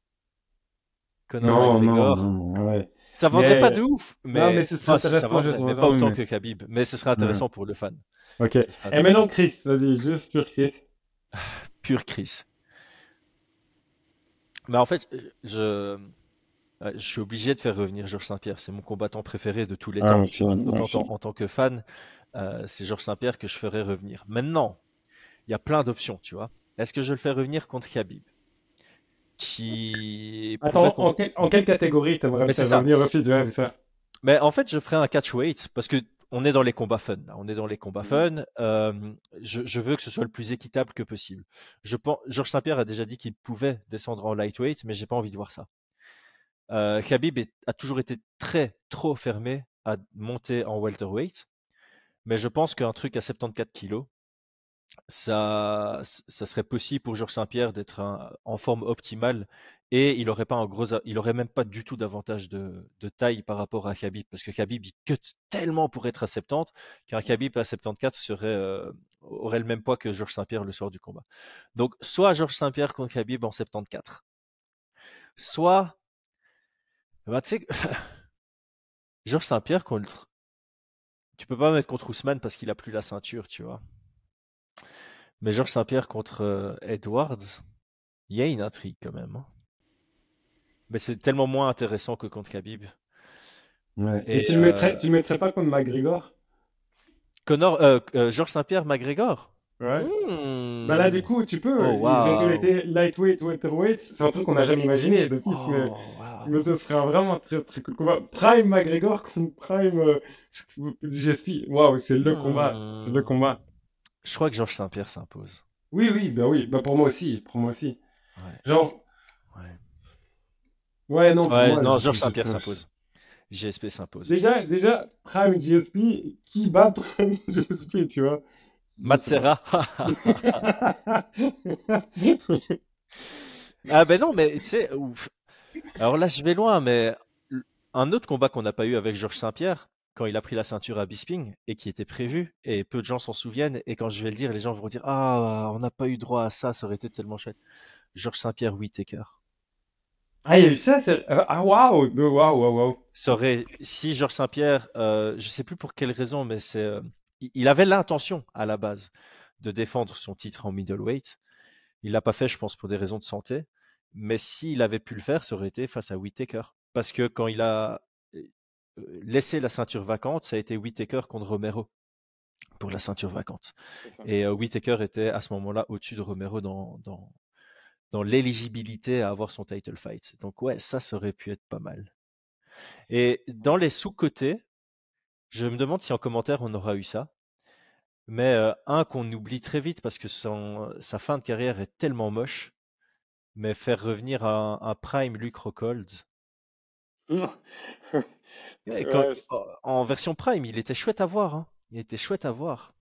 [SPEAKER 1] Conor
[SPEAKER 2] Non, non,
[SPEAKER 1] McGregor,
[SPEAKER 2] non, ouais.
[SPEAKER 1] Ça vendrait pas
[SPEAKER 2] Mais
[SPEAKER 1] de ouf,
[SPEAKER 2] non, mais
[SPEAKER 1] mais
[SPEAKER 2] ce serait
[SPEAKER 1] enfin si ça
[SPEAKER 2] intéressant, j'ai
[SPEAKER 1] vendrait, mais pas
[SPEAKER 2] raison,
[SPEAKER 1] autant
[SPEAKER 2] mais
[SPEAKER 1] que Khabib. Mais ce serait
[SPEAKER 2] ouais.
[SPEAKER 1] intéressant pour le fan.
[SPEAKER 2] Ok.
[SPEAKER 1] Ce serait
[SPEAKER 2] Et maintenant,
[SPEAKER 1] intéressant.
[SPEAKER 2] Chris, vas-y, juste pur Chris.
[SPEAKER 1] Pur Chris. Mais en fait, je suis obligé de faire revenir Georges Saint-Pierre. C'est mon combattant préféré de tous les
[SPEAKER 2] Ah,
[SPEAKER 1] temps.
[SPEAKER 2] aussi,
[SPEAKER 1] Donc
[SPEAKER 2] aussi.
[SPEAKER 1] en tant que fan, c'est Georges Saint-Pierre que je ferai revenir. Maintenant, il y a plein d'options, tu vois. Est-ce que je le fais revenir contre Khabib, qui pourrait
[SPEAKER 2] Attends,
[SPEAKER 1] combattre?
[SPEAKER 2] en quelle catégorie t'aimerais le
[SPEAKER 1] Mais c'est
[SPEAKER 2] faire
[SPEAKER 1] ça.
[SPEAKER 2] revenir aussi, tu vois, c'est ça?
[SPEAKER 1] Mais en fait, je ferai un catchweight parce que on est dans les combats fun. Là. On est dans les combats
[SPEAKER 3] Mhm.
[SPEAKER 1] fun. Je veux que ce soit le plus équitable que possible. Je pense, Georges Saint-Pierre a déjà dit qu'il pouvait descendre en lightweight, mais j'ai pas envie de voir ça. Khabib a toujours été trop fermé à monter en welterweight, mais je pense qu'un truc à 74 kilos, ça serait possible pour Georges Saint-Pierre d'être en forme optimale et il aurait même pas du tout d'avantage de taille par rapport à Khabib parce que Khabib il cut tellement pour être à 70 qu'un Khabib à 74 aurait le même poids que Georges Saint-Pierre le soir du combat. Donc soit Georges Saint-Pierre contre Khabib en 74, soit bah, tu sais Georges Saint-Pierre contre tu peux pas mettre contre Ousmane parce qu'il a plus la ceinture, tu vois. Mais Georges Saint-Pierre contre Edwards, il y a une intrigue quand même, hein. Mais c'est tellement moins intéressant que contre Khabib.
[SPEAKER 2] Ouais. Et
[SPEAKER 1] Et
[SPEAKER 2] tu le mettrais pas comme McGregor?
[SPEAKER 1] Georges Saint-Pierre, McGregor.
[SPEAKER 2] Ouais. Bah là, du
[SPEAKER 1] Hmm.
[SPEAKER 2] coup, tu
[SPEAKER 1] Oh
[SPEAKER 2] peux. Genre, il
[SPEAKER 1] waouh.
[SPEAKER 2] était lightweight, welterweight. C'est un truc qu'on n'a jamais imaginé de fixe,
[SPEAKER 1] Oh waouh.
[SPEAKER 2] mais ce serait un vraiment très, très cool combat. Prime McGregor contre Prime GSP. Waouh, c'est le combat. C'est le
[SPEAKER 1] Hmm.
[SPEAKER 2] combat.
[SPEAKER 1] Je crois que Georges Saint-Pierre s'impose.
[SPEAKER 2] Oui, oui, bah oui. Bah pour moi aussi. Pour moi aussi.
[SPEAKER 1] Ouais,
[SPEAKER 2] Genre,
[SPEAKER 1] ouais.
[SPEAKER 2] ouais, non, pour
[SPEAKER 1] Ouais,
[SPEAKER 2] moi,
[SPEAKER 1] non, Georges Saint-Pierre s'impose. GSP s'impose.
[SPEAKER 2] déjà, Prime GSP, qui bat Prime GSP, tu vois? Je sais pas.
[SPEAKER 1] Matsera. Ah ben non, mais c'est ouf. Alors là, je vais loin, mais un autre combat qu'on n'a pas eu avec Georges Saint-Pierre, quand il a pris la ceinture à Bisping, et qui était prévu, et peu de gens s'en souviennent, et quand je vais le dire, les gens vont dire ah, on n'a pas eu droit à ça, ça aurait été tellement chouette. Georges Saint-Pierre, Whittaker.
[SPEAKER 2] Ah, il y a eu ça, ah, waouh! Waouh, waouh, waouh.
[SPEAKER 1] Si Georges Saint-Pierre, je sais plus pour quelle raison, mais il avait l'intention à la base de défendre son titre en middleweight. Il l'a pas fait, je pense, pour des raisons de santé. Mais s'il avait pu le faire, ça aurait été face à Whittaker. Parce que quand il a laissé la ceinture vacante, ça a été Whittaker contre Romero pour la ceinture vacante.
[SPEAKER 3] C'est ça.
[SPEAKER 1] Et Whittaker était à ce moment-là au-dessus de Romero dans l'éligibilité à avoir son title fight. Donc ouais, ça aurait pu être pas mal. Et dans les sous-cotés, je me demande si en commentaire on aura eu ça. Mais un qu'on oublie très vite parce que sa fin de carrière est tellement moche, mais faire revenir un prime Luke Rockhold.
[SPEAKER 3] Ouais,
[SPEAKER 2] Ouais,
[SPEAKER 1] En version prime, il était chouette à voir, hein. Il était chouette à voir.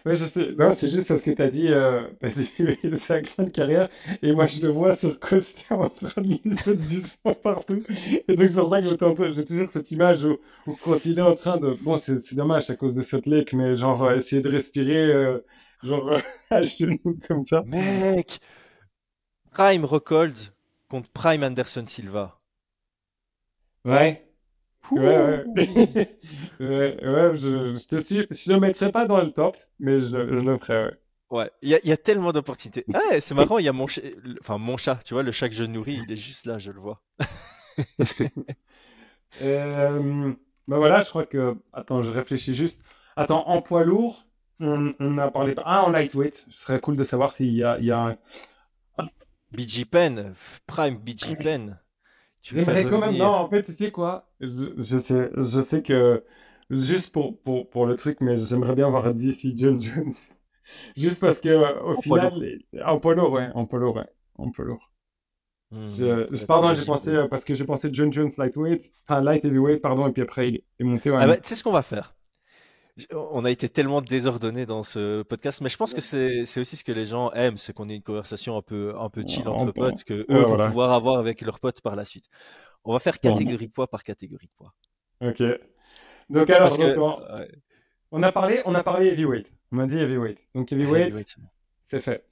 [SPEAKER 2] ouais, je sais. Non, c'est juste parce que t'as dit il a sa fin de carrière, et moi je le vois sur le coaster en train de lui mettre du sang partout. Et donc c'est pour ça que j'ai toujours cette image où quand il est en train de... Bon, c'est dommage à cause de cette lake, mais genre essayer de respirer, genre à genoux comme ça.
[SPEAKER 1] Mec! Prime Rockhold contre Prime Anderson Silva.
[SPEAKER 2] Ouais, ouais,
[SPEAKER 1] Ouh.
[SPEAKER 2] ouais. Ouais, je le mettrais pas dans le top, mais je le ferais, ouais.
[SPEAKER 1] Ouais, il y a tellement d'opportunités. Ah, c'est marrant, il y a enfin mon chat, tu vois, le chat que je nourris, il est juste là, je le vois.
[SPEAKER 2] Euh, ben voilà, je crois que. Attends, je réfléchis juste. Attends, en poids lourd, on a parlé. Ah, en lightweight. Ce serait cool de savoir il y a un.
[SPEAKER 1] BG Pen, Prime BG Pen, tu le fais
[SPEAKER 2] J'aimerais quand même. Non,
[SPEAKER 1] revenir.
[SPEAKER 2] en fait, tu sais quoi? Je sais que. Juste pour le truc, mais j'aimerais bien voir DC John Jones. Juste parce que, au
[SPEAKER 1] En poids
[SPEAKER 2] final,
[SPEAKER 1] lourd.
[SPEAKER 2] en poids lourd, ouais. En poids lourd, ouais. En poids lourd.
[SPEAKER 1] Être
[SPEAKER 2] Pardon, j'ai pensé.
[SPEAKER 1] éligible.
[SPEAKER 2] Parce que j'ai pensé John Jones lightweight. Enfin, light heavyweight, pardon, et puis après, il est monté,
[SPEAKER 1] Ah
[SPEAKER 2] ouais.
[SPEAKER 1] bah, tu sais ce qu'on va faire? On a été tellement désordonnés dans ce podcast, mais je pense que c'est aussi ce que les gens aiment, c'est qu'on ait une conversation un peu chill entre potes, que eux
[SPEAKER 2] Ouais,
[SPEAKER 1] vont
[SPEAKER 2] voilà.
[SPEAKER 1] pouvoir avoir avec leurs potes par la suite. On va faire
[SPEAKER 2] Bon,
[SPEAKER 1] catégorie de poids par catégorie de poids.
[SPEAKER 2] ok. Donc
[SPEAKER 1] Parce
[SPEAKER 2] alors,
[SPEAKER 1] que
[SPEAKER 2] on a parlé heavyweight. On m'a dit heavyweight. Donc heavyweight,
[SPEAKER 1] heavyweight,
[SPEAKER 2] c'est fait.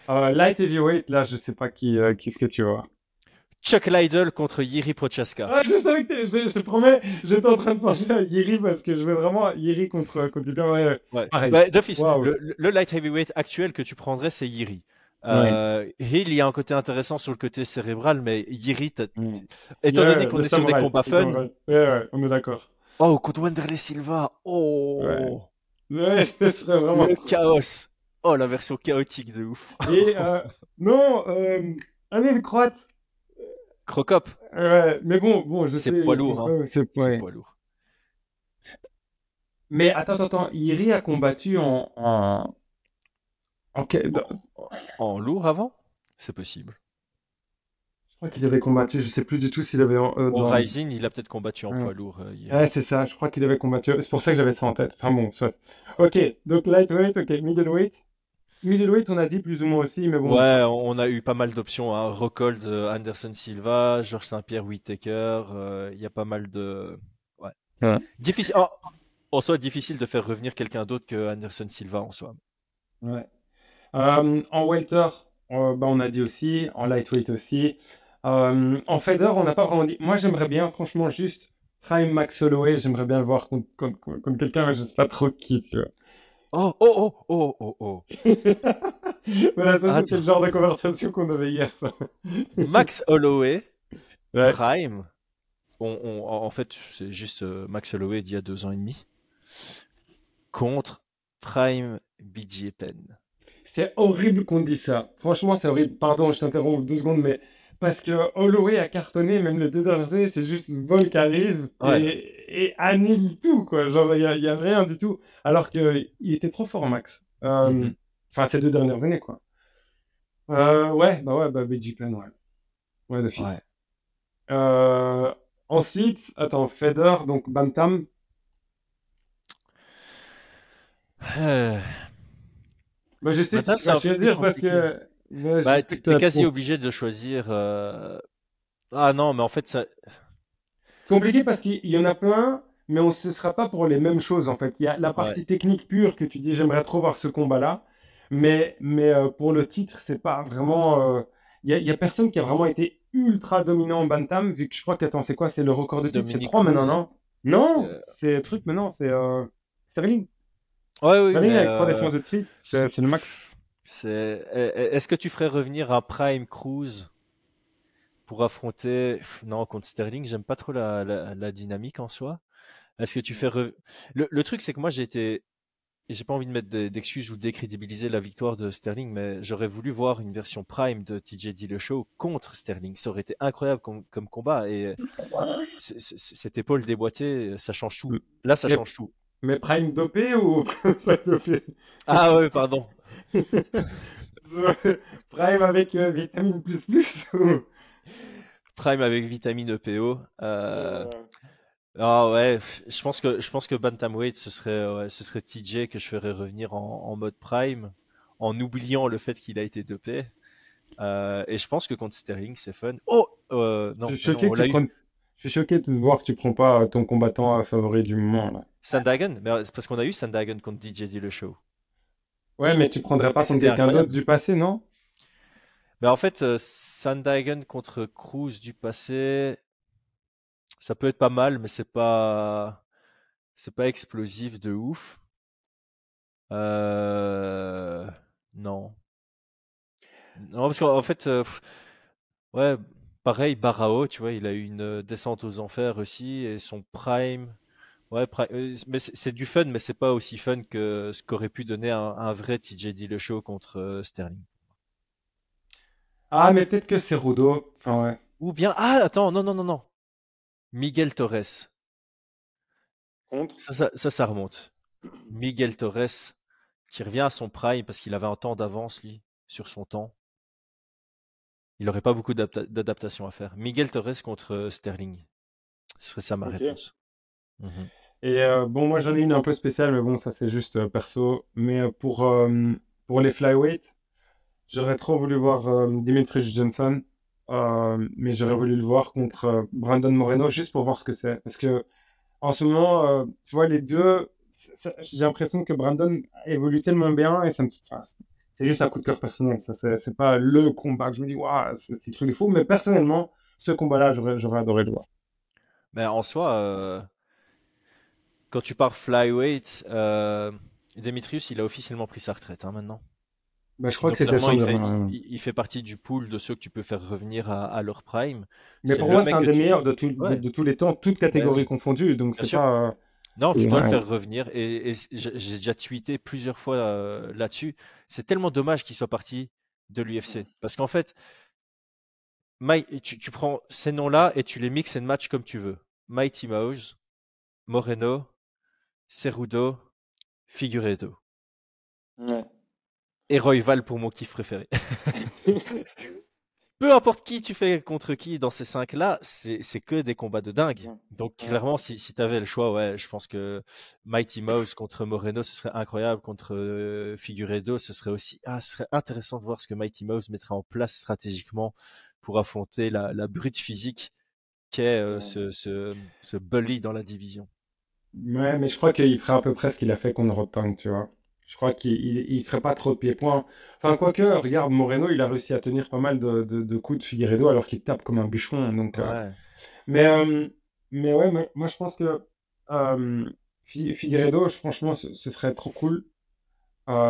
[SPEAKER 2] Light heavyweight, là, je sais pas qu'est-ce que tu vois.
[SPEAKER 1] Chuck Liddell contre Jiri Prochaska.
[SPEAKER 2] Ah, je savais que je te promets, j'étais en train de penser à Jiri parce que je veux vraiment Jiri contre quelqu'un.
[SPEAKER 1] Ouais.
[SPEAKER 2] Pareil.
[SPEAKER 1] Bah, d'office,
[SPEAKER 2] Waouh.
[SPEAKER 1] le light heavyweight actuel que tu prendrais, c'est Jiri.
[SPEAKER 2] Ouais.
[SPEAKER 1] Hill, il y a un côté intéressant sur le côté cérébral, mais Jiri, étant
[SPEAKER 2] Yeah,
[SPEAKER 1] donné qu'on
[SPEAKER 2] le
[SPEAKER 1] est sur des
[SPEAKER 2] samouraï,
[SPEAKER 1] combats
[SPEAKER 2] le
[SPEAKER 1] fun.
[SPEAKER 2] samouraï. Ouais, on est d'accord.
[SPEAKER 1] Oh, contre Wanderlei Silva. Oh,
[SPEAKER 2] Ouais, ce serait vraiment.
[SPEAKER 1] le chaos. Oh, la version chaotique de ouf.
[SPEAKER 2] Et non, allez, le croate.
[SPEAKER 1] Crocop.
[SPEAKER 2] Ouais, mais bon, je sais.
[SPEAKER 1] C'est poids lourd, hein.
[SPEAKER 2] C'est
[SPEAKER 1] C'est poids lourd.
[SPEAKER 2] Mais attends, Iri a combattu en
[SPEAKER 1] lourd avant? C'est possible.
[SPEAKER 2] Je crois qu'il avait combattu, je sais plus du tout s'il avait
[SPEAKER 1] Au
[SPEAKER 2] dans...
[SPEAKER 1] Rising, il a peut-être combattu en poids lourd.
[SPEAKER 2] Ouais, c'est ça, je crois qu'il avait combattu. C'est pour ça que j'avais ça en tête. Enfin bon, soit. Ok, donc lightweight, ok, middleweight. Middleweight, on a dit plus ou moins aussi, mais bon.
[SPEAKER 1] Ouais, on a eu pas mal d'options, hein. Rockhold, Anderson Silva, Georges Saint-Pierre, Whittaker. Il y a pas mal de. Ouais. Difficile. En soi, difficile de faire revenir quelqu'un d'autre que Anderson Silva en soi.
[SPEAKER 2] Ouais. En welter, on a dit aussi. En lightweight aussi. En feather, on n'a pas vraiment dit. Moi, j'aimerais bien, franchement, juste Prime Max Holloway. J'aimerais bien le voir contre quelqu'un, mais je sais pas trop qui, tu vois.
[SPEAKER 1] Oh.
[SPEAKER 2] Voilà, ça, c'est le genre de conversation qu'on avait hier, ça.
[SPEAKER 1] Max Holloway,
[SPEAKER 2] Ouais.
[SPEAKER 1] Prime. En fait, c'est juste Max Holloway d'il y a 2 ans et demi. Contre Prime BJ Penn.
[SPEAKER 2] C'est horrible qu'on dise ça. Franchement, c'est horrible. Pardon, je t'interromps 2 secondes, mais parce que Holloway a cartonné, même les 2 dernières années, c'est juste Vol qui arrive et annule tout, quoi. Genre, il y a rien du tout. Alors qu'il était trop fort, Max. Enfin, ces 2 dernières années, quoi. BJ Penn, ouais. Ouais, d'office. Ensuite, attends, Feder, donc Bantam. Bah, je sais
[SPEAKER 1] Bantam,
[SPEAKER 2] que tu vas choisir parce que...
[SPEAKER 1] Bah, t'es quasi obligé de choisir... Ah non, mais en fait, ça...
[SPEAKER 2] C'est compliqué parce qu'il y en a plein, mais on ne sera pas pour les mêmes choses, en fait. Il y a la partie technique pure que tu dis, j'aimerais trop voir ce combat-là, mais pour le titre, c'est pas vraiment... Il y a personne qui a vraiment été ultra dominant en Bantam, vu que je crois que, attends, c'est quoi? C'est le record de titre, c'est 3 maintenant, non? Non, c'est truc maintenant, c'est Sterling.
[SPEAKER 1] Ouais, oui,
[SPEAKER 2] Sterling
[SPEAKER 1] mais
[SPEAKER 2] avec 3 défenses de titre, c'est le max.
[SPEAKER 1] Est-ce que tu ferais revenir un Prime Cruz pour affronter... Non, contre Sterling, j'aime pas trop la dynamique en soi. Est-ce que tu fais... Le truc, c'est que moi, j'ai pas envie de mettre d'excuses ou décrédibiliser la victoire de Sterling, mais j'aurais voulu voir une version Prime de TJ Dillashaw contre Sterling. Ça aurait été incroyable comme combat. Et cette épaule déboîtée, ça change tout. Là, ça change tout.
[SPEAKER 2] Mais Prime dopé ou pas dopé?
[SPEAKER 1] Ah ouais, pardon.
[SPEAKER 2] Prime avec vitamine plus ou...
[SPEAKER 1] Prime avec vitamine EPO. Ah ouais, je pense que Bantamweight, ce serait TJ que je ferais revenir en mode Prime, en oubliant le fait qu'il a été dopé. Et je pense que contre Sterling, c'est fun. Oh non,
[SPEAKER 2] je suis choqué de te voir que tu prends pas ton combattant favori du moment. Là.
[SPEAKER 1] Sandhagen, mais c'est parce qu'on a eu Sandhagen contre DJ Dillashaw.
[SPEAKER 2] Ouais, mais tu prendrais pas contre quelqu'un d'autre du passé, non?
[SPEAKER 1] Mais en fait, Sandhagen contre Cruz du passé, ça peut être pas mal, mais c'est pas explosif de ouf. Non. Non, parce qu'en fait, ouais, pareil, Barao, tu vois, il a eu une descente aux enfers aussi, et son prime. Ouais, mais c'est du fun, mais c'est pas aussi fun que ce qu'aurait pu donner un vrai TJ Dillashaw contre Sterling.
[SPEAKER 2] Ah, mais peut-être que c'est Rudo. Enfin, ouais.
[SPEAKER 1] Ou bien, attends, non. Miguel Torres.
[SPEAKER 3] Contre?
[SPEAKER 1] Ça remonte. Miguel Torres qui revient à son prime parce qu'il avait un temps d'avance, lui, sur son temps. Il n'aurait pas beaucoup d'adaptation à faire. Miguel Torres contre Sterling. Ce serait ça ma réponse.
[SPEAKER 2] Et bon, moi j'en ai une un peu spéciale, mais bon, ça c'est juste perso. Mais pour les flyweight, j'aurais trop voulu voir Dimitri Johnson, mais j'aurais voulu le voir contre Brandon Moreno juste pour voir ce que c'est. Parce que en ce moment, tu vois, les deux, j'ai l'impression que Brandon évolue tellement bien et ça me. Enfin, c'est juste un coup de cœur personnel. Ça, c'est pas le combat que je me dis, waouh, c'est truc de fou. Mais personnellement, ce combat-là, j'aurais adoré le voir.
[SPEAKER 1] Mais en soi, quand tu pars flyweight, Demetrius, il a officiellement pris sa retraite hein, maintenant.
[SPEAKER 2] Bah, je crois que
[SPEAKER 1] Donc
[SPEAKER 2] c'était
[SPEAKER 1] clairement,
[SPEAKER 2] son dernier.
[SPEAKER 1] il fait partie du pool de ceux que tu peux faire revenir à leur prime.
[SPEAKER 2] Mais
[SPEAKER 1] C'est
[SPEAKER 2] pour
[SPEAKER 1] le
[SPEAKER 2] moi, c'est
[SPEAKER 1] mec
[SPEAKER 2] un
[SPEAKER 1] que
[SPEAKER 2] des
[SPEAKER 1] tu...
[SPEAKER 2] meilleurs
[SPEAKER 1] Ouais,
[SPEAKER 2] de tous les temps, toutes
[SPEAKER 1] ben
[SPEAKER 2] catégories
[SPEAKER 1] oui,
[SPEAKER 2] confondues. Donc,
[SPEAKER 1] bien
[SPEAKER 2] c'est
[SPEAKER 1] sûr.
[SPEAKER 2] pas.
[SPEAKER 1] Non, tu dois le
[SPEAKER 2] Ouais.
[SPEAKER 1] faire revenir. Et j'ai déjà tweeté plusieurs fois là-dessus. C'est tellement dommage qu'il soit parti de l'UFC. Parce qu'en fait, tu prends ces noms-là et tu les mixes et match comme tu veux. Mighty Mouse, Moreno, Cerudo, Figueiredo.
[SPEAKER 3] Ouais.
[SPEAKER 1] Et Royval pour mon kiff préféré. Peu importe qui tu fais contre qui dans ces cinq-là, c'est que des combats de dingue. Donc
[SPEAKER 3] Ouais.
[SPEAKER 1] clairement, si tu avais le choix, ouais, je pense que Mighty Mouse contre Moreno, ce serait incroyable. Contre Figueiredo, ce serait aussi ce serait intéressant de voir ce que Mighty Mouse mettrait en place stratégiquement pour affronter la brute physique qu'est
[SPEAKER 3] Ouais.
[SPEAKER 1] ce bully dans la division.
[SPEAKER 2] Ouais, mais je crois qu'il ferait à peu près ce qu'il a fait contre Rotang, tu vois. Je crois qu'il ferait pas trop de pieds-points. Enfin, quoique, regarde, Moreno, il a réussi à tenir pas mal de coups de Figueiredo alors qu'il tape comme un bûcheron. Donc,
[SPEAKER 1] Ouais.
[SPEAKER 2] mais, euh, mais ouais, moi je pense que euh, Figueiredo, franchement, ce serait trop cool.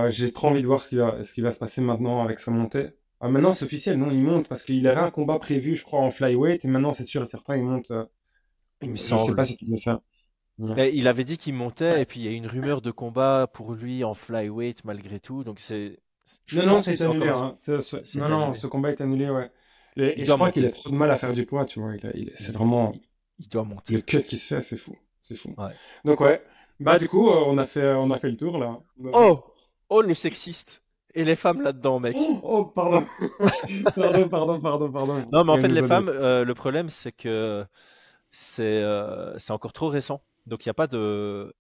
[SPEAKER 2] J'ai trop envie de voir ce qui va se passer maintenant avec sa montée. Maintenant, c'est officiel, non, il monte parce qu'il avait un combat prévu, je crois, en flyweight, et maintenant, c'est sûr et certain, il monte.
[SPEAKER 1] Il me
[SPEAKER 2] Je sais pas
[SPEAKER 1] semble.
[SPEAKER 2] si tu veux ça. Ouais.
[SPEAKER 1] Mais il avait dit qu'il montait, et puis il y a une rumeur de combat pour lui en flyweight malgré tout. Donc je
[SPEAKER 2] Non, non,
[SPEAKER 1] pense
[SPEAKER 2] ça a
[SPEAKER 1] que
[SPEAKER 2] été
[SPEAKER 1] c'est encore
[SPEAKER 2] annulé, hein. Non,
[SPEAKER 1] c'est
[SPEAKER 2] non,
[SPEAKER 1] annulé.
[SPEAKER 2] ce combat est annulé, ouais.
[SPEAKER 1] Il
[SPEAKER 2] Et je
[SPEAKER 1] doit
[SPEAKER 2] crois qu'il a
[SPEAKER 1] monter.
[SPEAKER 2] trop de mal à faire du poids, tu vois. C'est
[SPEAKER 1] Il,
[SPEAKER 2] vraiment
[SPEAKER 1] il- il doit
[SPEAKER 2] le
[SPEAKER 1] monter.
[SPEAKER 2] cut qui se fait, c'est fou. C'est fou.
[SPEAKER 1] Ouais.
[SPEAKER 2] Donc, ouais. Bah, du coup, on a fait le tour, là.
[SPEAKER 1] Oh! Oh, le sexiste. Et les femmes là-dedans, mec.
[SPEAKER 2] Oh, oh, pardon. Pardon.
[SPEAKER 1] Non, mais en
[SPEAKER 2] Il y a
[SPEAKER 1] fait,
[SPEAKER 2] une
[SPEAKER 1] les
[SPEAKER 2] nouvelle.
[SPEAKER 1] femmes, le problème, c'est que c'est encore trop récent. Donc, il n'y a pas de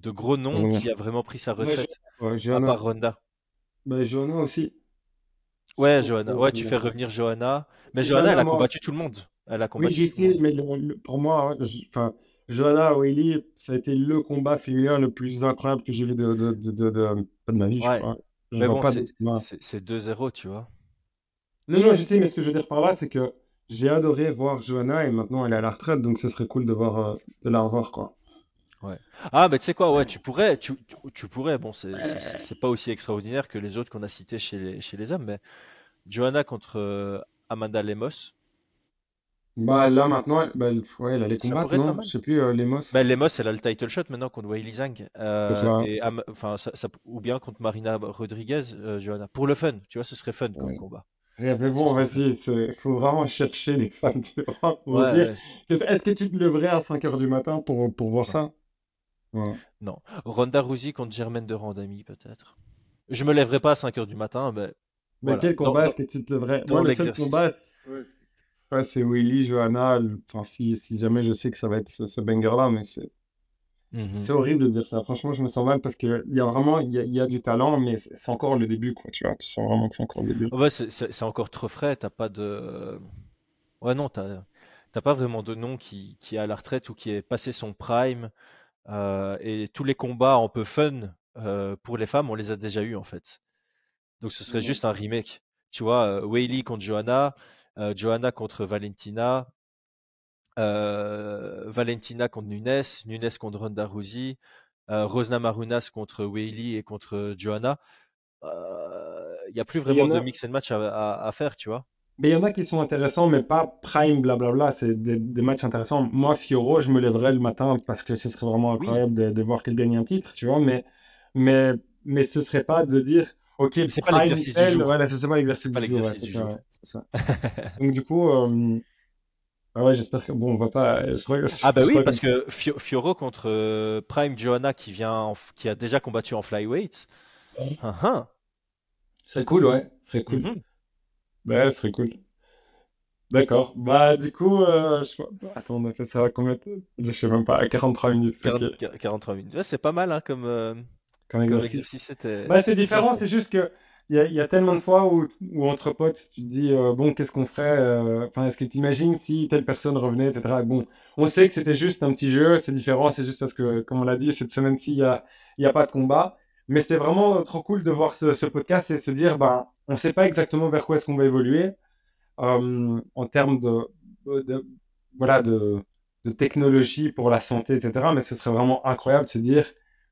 [SPEAKER 1] gros nom
[SPEAKER 2] Ouais,
[SPEAKER 1] qui a vraiment pris sa
[SPEAKER 2] ouais,
[SPEAKER 1] retraite, à
[SPEAKER 2] Johanna.
[SPEAKER 1] part Ronda.
[SPEAKER 2] Bah, Johanna aussi.
[SPEAKER 1] Ouais, Johanna. Ouais, tu fais revenir Johanna. Mais Johanna, elle
[SPEAKER 2] Johanna,
[SPEAKER 1] a
[SPEAKER 2] moi.
[SPEAKER 1] combattu tout le monde. Elle a
[SPEAKER 2] Oui,
[SPEAKER 1] combattu
[SPEAKER 2] j'ai
[SPEAKER 1] tout le monde.
[SPEAKER 2] essayé, mais pour moi, enfin, Johanna Weili, ça a été le combat féminin le plus incroyable que j'ai vu pas de ma vie, je
[SPEAKER 1] Ouais.
[SPEAKER 2] crois. Je
[SPEAKER 1] Mais
[SPEAKER 2] vois
[SPEAKER 1] bon,
[SPEAKER 2] pas d'autre combat.
[SPEAKER 1] c'est 2-0, tu vois.
[SPEAKER 2] Non, non, je sais, mais ce que je veux dire par là, c'est que j'ai adoré voir Johanna et maintenant elle est à la retraite, donc ce serait cool de voir, de la revoir, quoi.
[SPEAKER 1] Ouais. Ah, mais tu sais quoi, ouais, tu pourrais, bon, c'est pas aussi extraordinaire que les autres qu'on a cités chez les hommes, mais Johanna contre Amanda Lemos,
[SPEAKER 2] Bah là maintenant, ouais, elle allait
[SPEAKER 1] ça
[SPEAKER 2] combattre,
[SPEAKER 1] pourrait être pas
[SPEAKER 2] non? Je
[SPEAKER 1] mal.
[SPEAKER 2] sais plus, Lemos.
[SPEAKER 1] Ben, Lemos, elle a le title shot maintenant contre Weili Zhang,
[SPEAKER 2] C'est ça.
[SPEAKER 1] enfin, ou bien contre Marina Rodriguez, Johanna. Pour le fun, tu vois, ce serait fun comme
[SPEAKER 2] Ouais.
[SPEAKER 1] combat.
[SPEAKER 2] Mais
[SPEAKER 1] Ce
[SPEAKER 2] bon,
[SPEAKER 1] serait fun.
[SPEAKER 2] vas-y, il faut vraiment chercher les fans du rap
[SPEAKER 1] Ouais,
[SPEAKER 2] pour dire,
[SPEAKER 1] ouais.
[SPEAKER 2] est-ce que tu te leverais à 5 heures du matin pour voir
[SPEAKER 1] Non,
[SPEAKER 2] ça? Ouais.
[SPEAKER 1] non. Ronda Rousey contre Germaine de Randami, peut-être. Je me lèverai pas à 5 heures du matin, mais
[SPEAKER 2] Mais
[SPEAKER 1] voilà,
[SPEAKER 2] quel combat est-ce que tu te lèverais? Moi,
[SPEAKER 1] dans
[SPEAKER 2] le seul
[SPEAKER 1] l'exercice.
[SPEAKER 2] combat, ouais, ouais, c'est Willy, Johanna. Enfin, si jamais je sais que ça va être ce banger-là, mais
[SPEAKER 1] Mhm.
[SPEAKER 2] c'est horrible de dire ça. Franchement, je me sens mal parce que il y a vraiment, il y a du talent, mais c'est encore le début, quoi. Tu vois, tu sens vraiment que c'est encore le début.
[SPEAKER 1] Ouais, c'est encore trop frais, t'as pas de... Ouais, non, t'as pas vraiment de nom qui est à la retraite ou qui est passé son prime. Et tous les combats un peu fun pour les femmes, on les a déjà eus en fait. Donc ce serait
[SPEAKER 2] Ouais.
[SPEAKER 1] juste un remake. Tu vois, Weili contre Johanna, Johanna contre Valentina, Valentina contre Nunes, Nunes contre Ronda Rousey, Rosna Marunas contre Weili et contre Johanna. Il n'y a plus
[SPEAKER 2] Il y
[SPEAKER 1] vraiment
[SPEAKER 2] en
[SPEAKER 1] de
[SPEAKER 2] a,
[SPEAKER 1] mix and match à faire, tu vois.
[SPEAKER 2] mais il y en a qui sont intéressants, mais pas prime, blablabla. C'est des matchs intéressants. Moi, Fioro, je me lèverais le matin parce que ce serait vraiment
[SPEAKER 1] Oui,
[SPEAKER 2] incroyable de voir qu'elle gagne un titre, tu vois. Mais, mais ce serait pas de dire, OK,
[SPEAKER 1] mais c'est pas
[SPEAKER 2] prime
[SPEAKER 1] l'exercice du
[SPEAKER 2] elle,
[SPEAKER 1] jour.
[SPEAKER 2] voilà, c'est pas l'exercice
[SPEAKER 1] C'est pas
[SPEAKER 2] du jour, ouais,
[SPEAKER 1] l'exercice
[SPEAKER 2] c'est
[SPEAKER 1] du
[SPEAKER 2] ça,
[SPEAKER 1] jour.
[SPEAKER 2] ouais, c'est ça. Donc, du coup, ah ouais, j'espère que, bon, on va pas,
[SPEAKER 1] Ah bah
[SPEAKER 2] je
[SPEAKER 1] oui,
[SPEAKER 2] crois que,
[SPEAKER 1] parce que Fioro contre Prime Johanna qui a déjà combattu en flyweight. Hein, hein.
[SPEAKER 2] c'est cool, ouais, c'est cool.
[SPEAKER 1] Mhm.
[SPEAKER 2] Ouais, c'est cool. D'accord. Bah, du coup, attends, on a fait ça à combien de temps? Je sais même pas, à 43 minutes, ok,
[SPEAKER 1] 43 minutes. Ouais, c'est pas mal hein,
[SPEAKER 2] comme
[SPEAKER 1] comme
[SPEAKER 2] exercice.
[SPEAKER 1] exercice, c'était
[SPEAKER 2] Bah, c'est
[SPEAKER 1] c'était bien
[SPEAKER 2] différent,
[SPEAKER 1] fait.
[SPEAKER 2] c'est juste que il y a tellement de fois où entre potes, tu te dis, bon, qu'est-ce qu'on ferait? Enfin, est-ce que tu imagines si telle personne revenait, etc. Bon, on sait que c'était juste un petit jeu, c'est différent, c'est juste parce que, comme on l'a dit, cette semaine-ci, il y a pas de combat. Mais c'est vraiment trop cool de voir ce podcast et se dire, bah, on sait pas exactement vers quoi est-ce qu'on va évoluer en termes voilà, de technologie pour la santé, etc. Mais ce serait vraiment incroyable de se dire,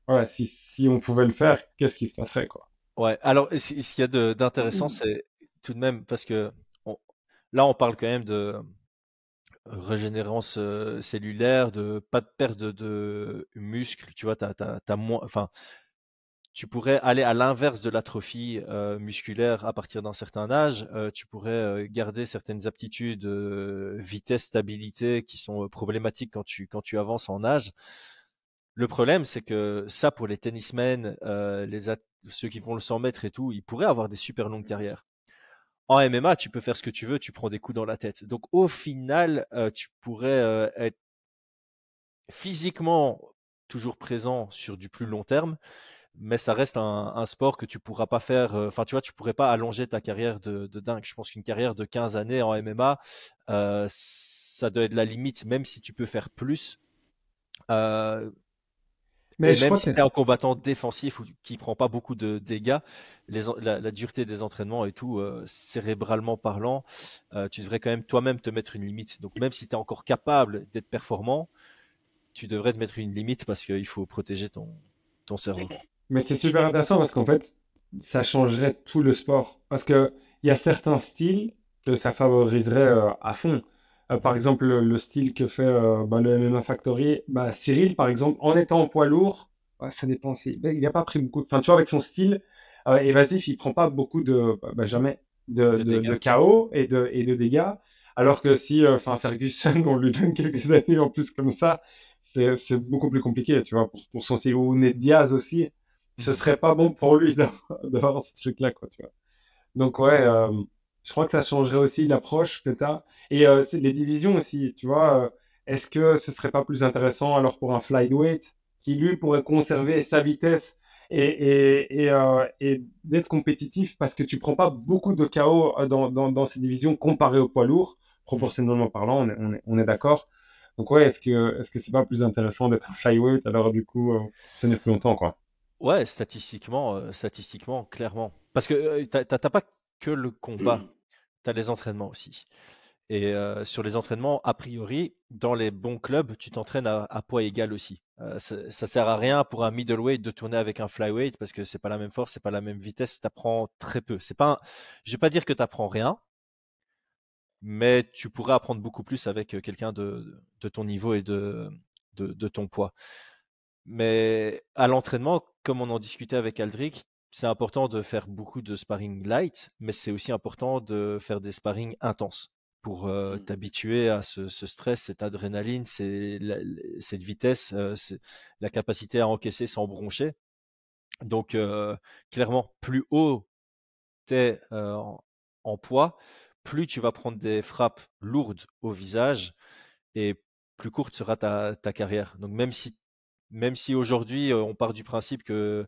[SPEAKER 2] voilà, si on pouvait le faire, qu'est-ce qui se passerait, quoi.
[SPEAKER 1] Ouais, alors ce qu'il y a d'intéressant, c'est tout de même, parce que on- là, on parle quand même de régénérance cellulaire, de pas de perte de muscles, tu vois, t'as moins, enfin, tu pourrais aller à l'inverse de l'atrophie musculaire à partir d'un certain âge. Tu pourrais garder certaines aptitudes, vitesse, stabilité, qui sont problématiques quand tu avances en âge. Le problème, c'est que ça, pour les tennismen, ceux qui font le 100 mètres et tout, ils pourraient avoir des super longues carrières. En MMA, tu peux faire ce que tu veux, tu prends des coups dans la tête. Donc au final, tu pourrais être physiquement toujours présent sur du plus long terme, mais ça reste un sport que tu pourras pas faire. Enfin, tu vois, tu pourrais pas allonger ta carrière de dingue. Je pense qu'une carrière de 15 années en MMA, ça doit être la limite, même si tu peux faire plus. Euh,
[SPEAKER 2] Mais
[SPEAKER 1] et
[SPEAKER 2] je
[SPEAKER 1] même
[SPEAKER 2] crois
[SPEAKER 1] si
[SPEAKER 2] que
[SPEAKER 1] tu es un combattant défensif ou qui prend pas beaucoup de dégâts, la dureté des entraînements et tout, cérébralement parlant, tu devrais quand même toi-même te mettre une limite. Donc même si tu es encore capable d'être performant, tu devrais te mettre une limite parce qu'il faut protéger ton cerveau.
[SPEAKER 2] Mais c'est super intéressant parce qu'en fait, ça changerait tout le sport. Parce que il y a certains styles que ça favoriserait à fond. Par exemple, le style que fait le MMA Factory, Cyril, par exemple, en étant en poids lourd, ouais, ça dépend aussi. Ben, il n'a pas pris beaucoup. Enfin, tu vois, avec son style évasif, il prend pas beaucoup jamais
[SPEAKER 1] De
[SPEAKER 2] de
[SPEAKER 1] dégâts.
[SPEAKER 2] KO et de dégâts. Alors que si, Ferguson, on lui donne quelques années en plus comme ça, c'est beaucoup plus compliqué, tu vois, pour son style. Ou Ned Diaz aussi ce
[SPEAKER 1] Mhm.
[SPEAKER 2] serait pas bon pour lui d'avoir ce truc-là, quoi, tu vois. Donc, ouais, je crois que ça changerait aussi l'approche que tu as. Et c'est les divisions aussi, tu vois. Est-ce que ce serait pas plus intéressant alors pour un flyweight qui, lui, pourrait conserver sa vitesse et d'être compétitif parce que tu prends pas beaucoup de KO dans ces divisions comparé au poids lourd,
[SPEAKER 1] Mhm.
[SPEAKER 2] proportionnellement parlant, on est d'accord. Donc, ouais, est-ce que c'est pas plus intéressant d'être un flyweight alors, du coup, tenir plus longtemps, quoi.
[SPEAKER 1] Ouais, statistiquement, clairement. Parce que t'as pas que le combat, tu as les entraînements aussi. Et sur les entraînements, a priori, dans les bons clubs, tu t'entraînes à poids égal aussi. Ça sert à rien pour un middleweight de tourner avec un flyweight parce que c'est pas la même force, c'est pas la même vitesse, t'apprends très peu. C'est pas, je vais pas dire que t'apprends rien, mais tu pourrais apprendre beaucoup plus avec quelqu'un de ton niveau et de ton poids. Mais à l'entraînement, comme on en discutait avec Aldric, c'est important de faire beaucoup de sparring light, mais c'est aussi important de faire des sparring intenses pour t'habituer à ce stress, cette adrénaline, cette vitesse, la capacité à encaisser sans broncher. Donc, clairement, plus haut tu es en poids, plus tu vas prendre des frappes lourdes au visage et plus courte sera ta carrière. Donc même si aujourd'hui on part du principe que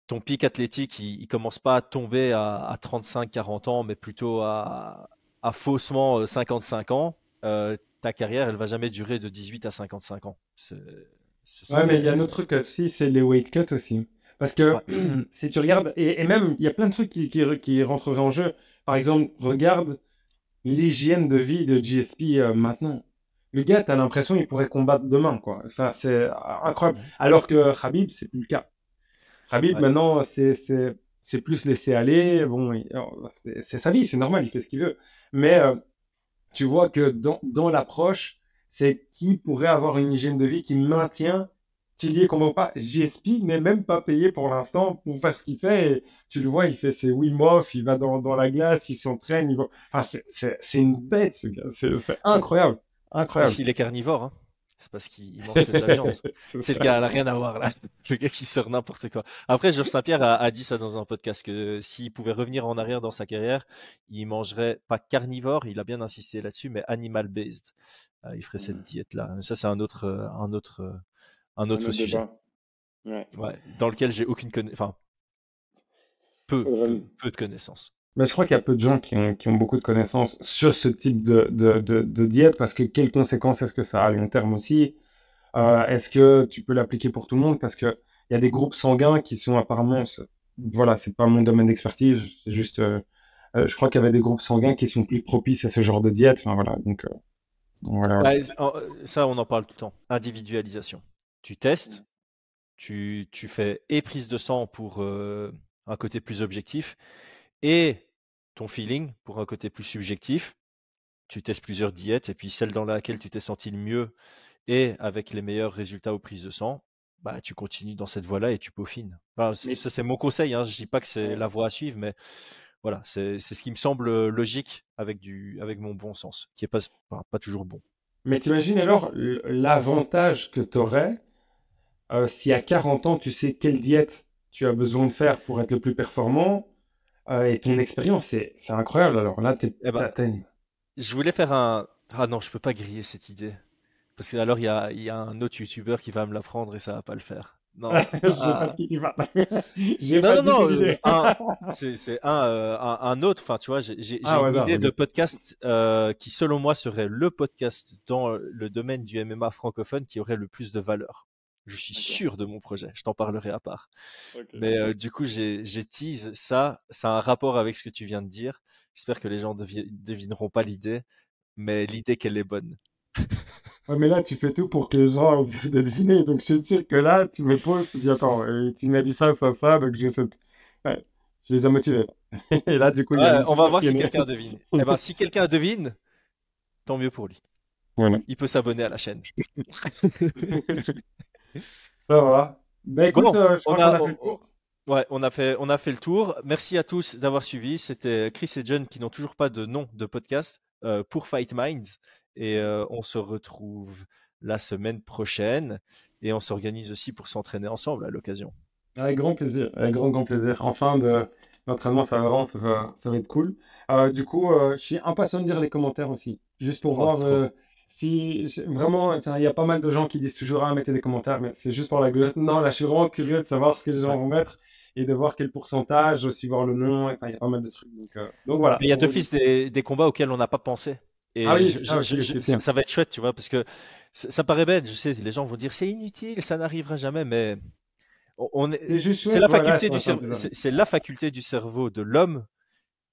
[SPEAKER 1] ton pic athlétique il commence pas à tomber à 35-40 ans, mais plutôt à faussement 55 ans, ta carrière elle va jamais durer de 18 à 55 ans. Ce
[SPEAKER 2] Ouais, mais il y a
[SPEAKER 1] serait
[SPEAKER 2] un autre truc aussi, c'est les weight cuts aussi. Parce que
[SPEAKER 1] ouais.
[SPEAKER 2] si tu regardes, et même, il y a plein de trucs qui rentreraient en jeu. Par exemple, regarde l'hygiène de vie de GSP maintenant. Le gars, t'as l'impression qu'il pourrait combattre demain, quoi. Ça, c'est incroyable.
[SPEAKER 1] Mhm.
[SPEAKER 2] Alors que Khabib, c'est plus le cas. Khabib,
[SPEAKER 1] Ouais.
[SPEAKER 2] maintenant, c'est plus laissé aller. Bon, c'est sa vie, c'est normal, il fait ce qu'il veut. Mais tu vois que dans l'approche, c'est qui pourrait avoir une hygiène de vie qui maintient, qui y est qu'on pas. GSP n'est même pas payé pour l'instant pour faire ce qu'il fait. Et tu le vois, il fait ses Wim Hof, il va dans la glace, il s'entraîne. Enfin, c'est une bête, ce gars. C'est incroyable.
[SPEAKER 1] C'est parce
[SPEAKER 2] Incroyable.
[SPEAKER 1] qu'il est carnivore, hein. C'est parce qu'il mange que de la viande.
[SPEAKER 2] C'est
[SPEAKER 1] C'est le
[SPEAKER 2] ça.
[SPEAKER 1] gars, elle a rien à voir là. Le gars qui sort n'importe quoi. Après, Georges Saint-Pierre a dit ça dans un podcast que s'il pouvait revenir en arrière dans sa carrière, il mangerait pas carnivore, il a bien insisté là-dessus, mais animal based. Il ferait cette diète-là. Ça, c'est un
[SPEAKER 3] Un
[SPEAKER 1] autre
[SPEAKER 3] autre
[SPEAKER 1] sujet.
[SPEAKER 3] débat. Ouais.
[SPEAKER 1] Ouais, dans lequel j'ai aucune connaissance, enfin,
[SPEAKER 3] Faudrait...
[SPEAKER 1] peu de connaissances.
[SPEAKER 2] Mais je crois qu'il y a peu de gens qui ont beaucoup de connaissances sur ce type de diète parce que quelles conséquences est-ce que ça a à long terme aussi? Est-ce que tu peux l'appliquer pour tout le monde? Parce que il y a des groupes sanguins qui sont apparemment, voilà, c'est pas mon domaine d'expertise, c'est juste Je crois qu'il y avait des groupes sanguins qui sont plus propices à ce genre de diète. Enfin, voilà. Donc, voilà.
[SPEAKER 1] Ouais, ça, on en parle tout le temps. Individualisation. Tu testes, tu fais et prise de sang pour un côté plus objectif et ton feeling pour un côté plus subjectif. Tu testes plusieurs diètes et puis celle dans laquelle tu t'es senti le mieux et avec les meilleurs résultats aux prises de sang, bah, tu continues dans cette voie-là et tu peaufines. Enfin,
[SPEAKER 3] Mais
[SPEAKER 1] ça, c'est mon conseil, hein. Je dis pas que c'est
[SPEAKER 3] ouais.
[SPEAKER 1] la voie à suivre, mais voilà, c'est ce qui me semble logique avec mon bon sens, qui est pas toujours bon.
[SPEAKER 2] Mais t'imagines alors l'avantage que tu aurais si à 40 ans, tu sais quelle diète tu as besoin de faire pour être le plus performant et ton expérience, c'est incroyable. Alors là,
[SPEAKER 1] Eh ben, je voulais faire un. Ah non, je peux pas griller cette idée. Parce que alors il y a un autre youtubeur qui va me la prendre et ça va pas le faire. Non.
[SPEAKER 2] Je sais pas de qui tu parles. J'ai
[SPEAKER 1] Non,
[SPEAKER 2] pas
[SPEAKER 1] non,
[SPEAKER 2] du tout
[SPEAKER 1] non,
[SPEAKER 2] d'idée.
[SPEAKER 1] c'est un autre. Enfin, tu vois, j'ai
[SPEAKER 2] Ah, au
[SPEAKER 1] une
[SPEAKER 2] hasard,
[SPEAKER 1] idée de
[SPEAKER 2] ok.
[SPEAKER 1] podcast qui, selon moi, serait le podcast dans le domaine du MMA francophone qui aurait le plus de valeur. Je suis
[SPEAKER 3] Ok.
[SPEAKER 1] sûr de mon projet. Je t'en parlerai à part.
[SPEAKER 3] Ok.
[SPEAKER 1] Mais du coup, j'ai tease ça. Ça a un rapport avec ce que tu viens de dire. J'espère que les gens devineront pas l'idée, mais l'idée qu'elle est bonne.
[SPEAKER 2] Ouais, mais là, tu fais tout pour que les gens aient de deviner. Donc, je suis sûr que là, tu me poses, tu dis, attends, tu m'as dit ça, donc je sais. Ouais, je les ai motivés. Et là, du coup, il y a
[SPEAKER 1] Ouais,
[SPEAKER 2] une
[SPEAKER 1] on va
[SPEAKER 2] peur
[SPEAKER 1] voir
[SPEAKER 2] qui est
[SPEAKER 1] si
[SPEAKER 2] née.
[SPEAKER 1] quelqu'un devine. Eh ben, si quelqu'un devine, tant mieux pour lui.
[SPEAKER 2] Voilà.
[SPEAKER 1] Il peut s'abonner à la chaîne.
[SPEAKER 2] Ça va. Ben écoute,
[SPEAKER 1] Bon,
[SPEAKER 2] je crois qu'on a fait le tour.
[SPEAKER 1] ouais, on a fait le tour. Merci à tous d'avoir suivi. C'était Chris et John qui n'ont toujours pas de nom de podcast pour Fight Minds. Et on se retrouve la semaine prochaine. Et on s'organise aussi pour s'entraîner ensemble à l'occasion.
[SPEAKER 2] Avec grand plaisir, avec grand, grand plaisir. Enfin, l'entraînement, ça va être cool. Du coup, je suis impatient de lire les commentaires aussi, juste pour
[SPEAKER 1] Oh,
[SPEAKER 2] voir
[SPEAKER 1] trop.
[SPEAKER 2] si vraiment, enfin, il y a pas mal de gens qui disent toujours, ah, mettez des commentaires, mais c'est juste pour la gueule. Non, là, je suis vraiment curieux de savoir ce que les gens
[SPEAKER 1] Ouais.
[SPEAKER 2] vont mettre et de voir quel pourcentage, aussi voir le nom, enfin, il y a pas mal de trucs. Donc voilà.
[SPEAKER 1] Mais il y a d'office des combats auxquels on n'a pas pensé.
[SPEAKER 2] Ah
[SPEAKER 1] Et
[SPEAKER 2] oui, ça aussi, aussi.
[SPEAKER 1] ça va être chouette, tu vois, parce que ça paraît bête. Je sais, les gens vont dire c'est inutile, ça n'arrivera jamais, mais
[SPEAKER 2] C'est juste
[SPEAKER 1] c'est
[SPEAKER 2] chouette,
[SPEAKER 1] la
[SPEAKER 2] voilà,
[SPEAKER 1] faculté
[SPEAKER 2] c'est
[SPEAKER 1] du
[SPEAKER 2] un
[SPEAKER 1] cerveau,
[SPEAKER 2] simple
[SPEAKER 1] c'est la faculté du cerveau de l'homme.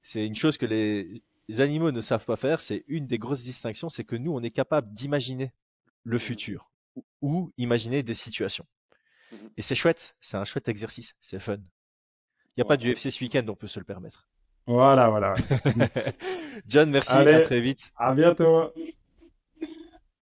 [SPEAKER 1] C'est une chose que les animaux ne savent pas faire. C'est une des grosses distinctions, c'est que nous, on est capable d'imaginer le
[SPEAKER 3] Mhm.
[SPEAKER 1] futur ou imaginer des situations.
[SPEAKER 3] Mhm.
[SPEAKER 1] Et c'est chouette, c'est un chouette exercice, c'est fun. Il n'y a pas
[SPEAKER 3] Ouais.
[SPEAKER 1] d'UFC ce week-end, on peut se le permettre.
[SPEAKER 2] Voilà, voilà.
[SPEAKER 1] John, merci, à
[SPEAKER 2] Allez,
[SPEAKER 1] très vite.
[SPEAKER 2] à bientôt.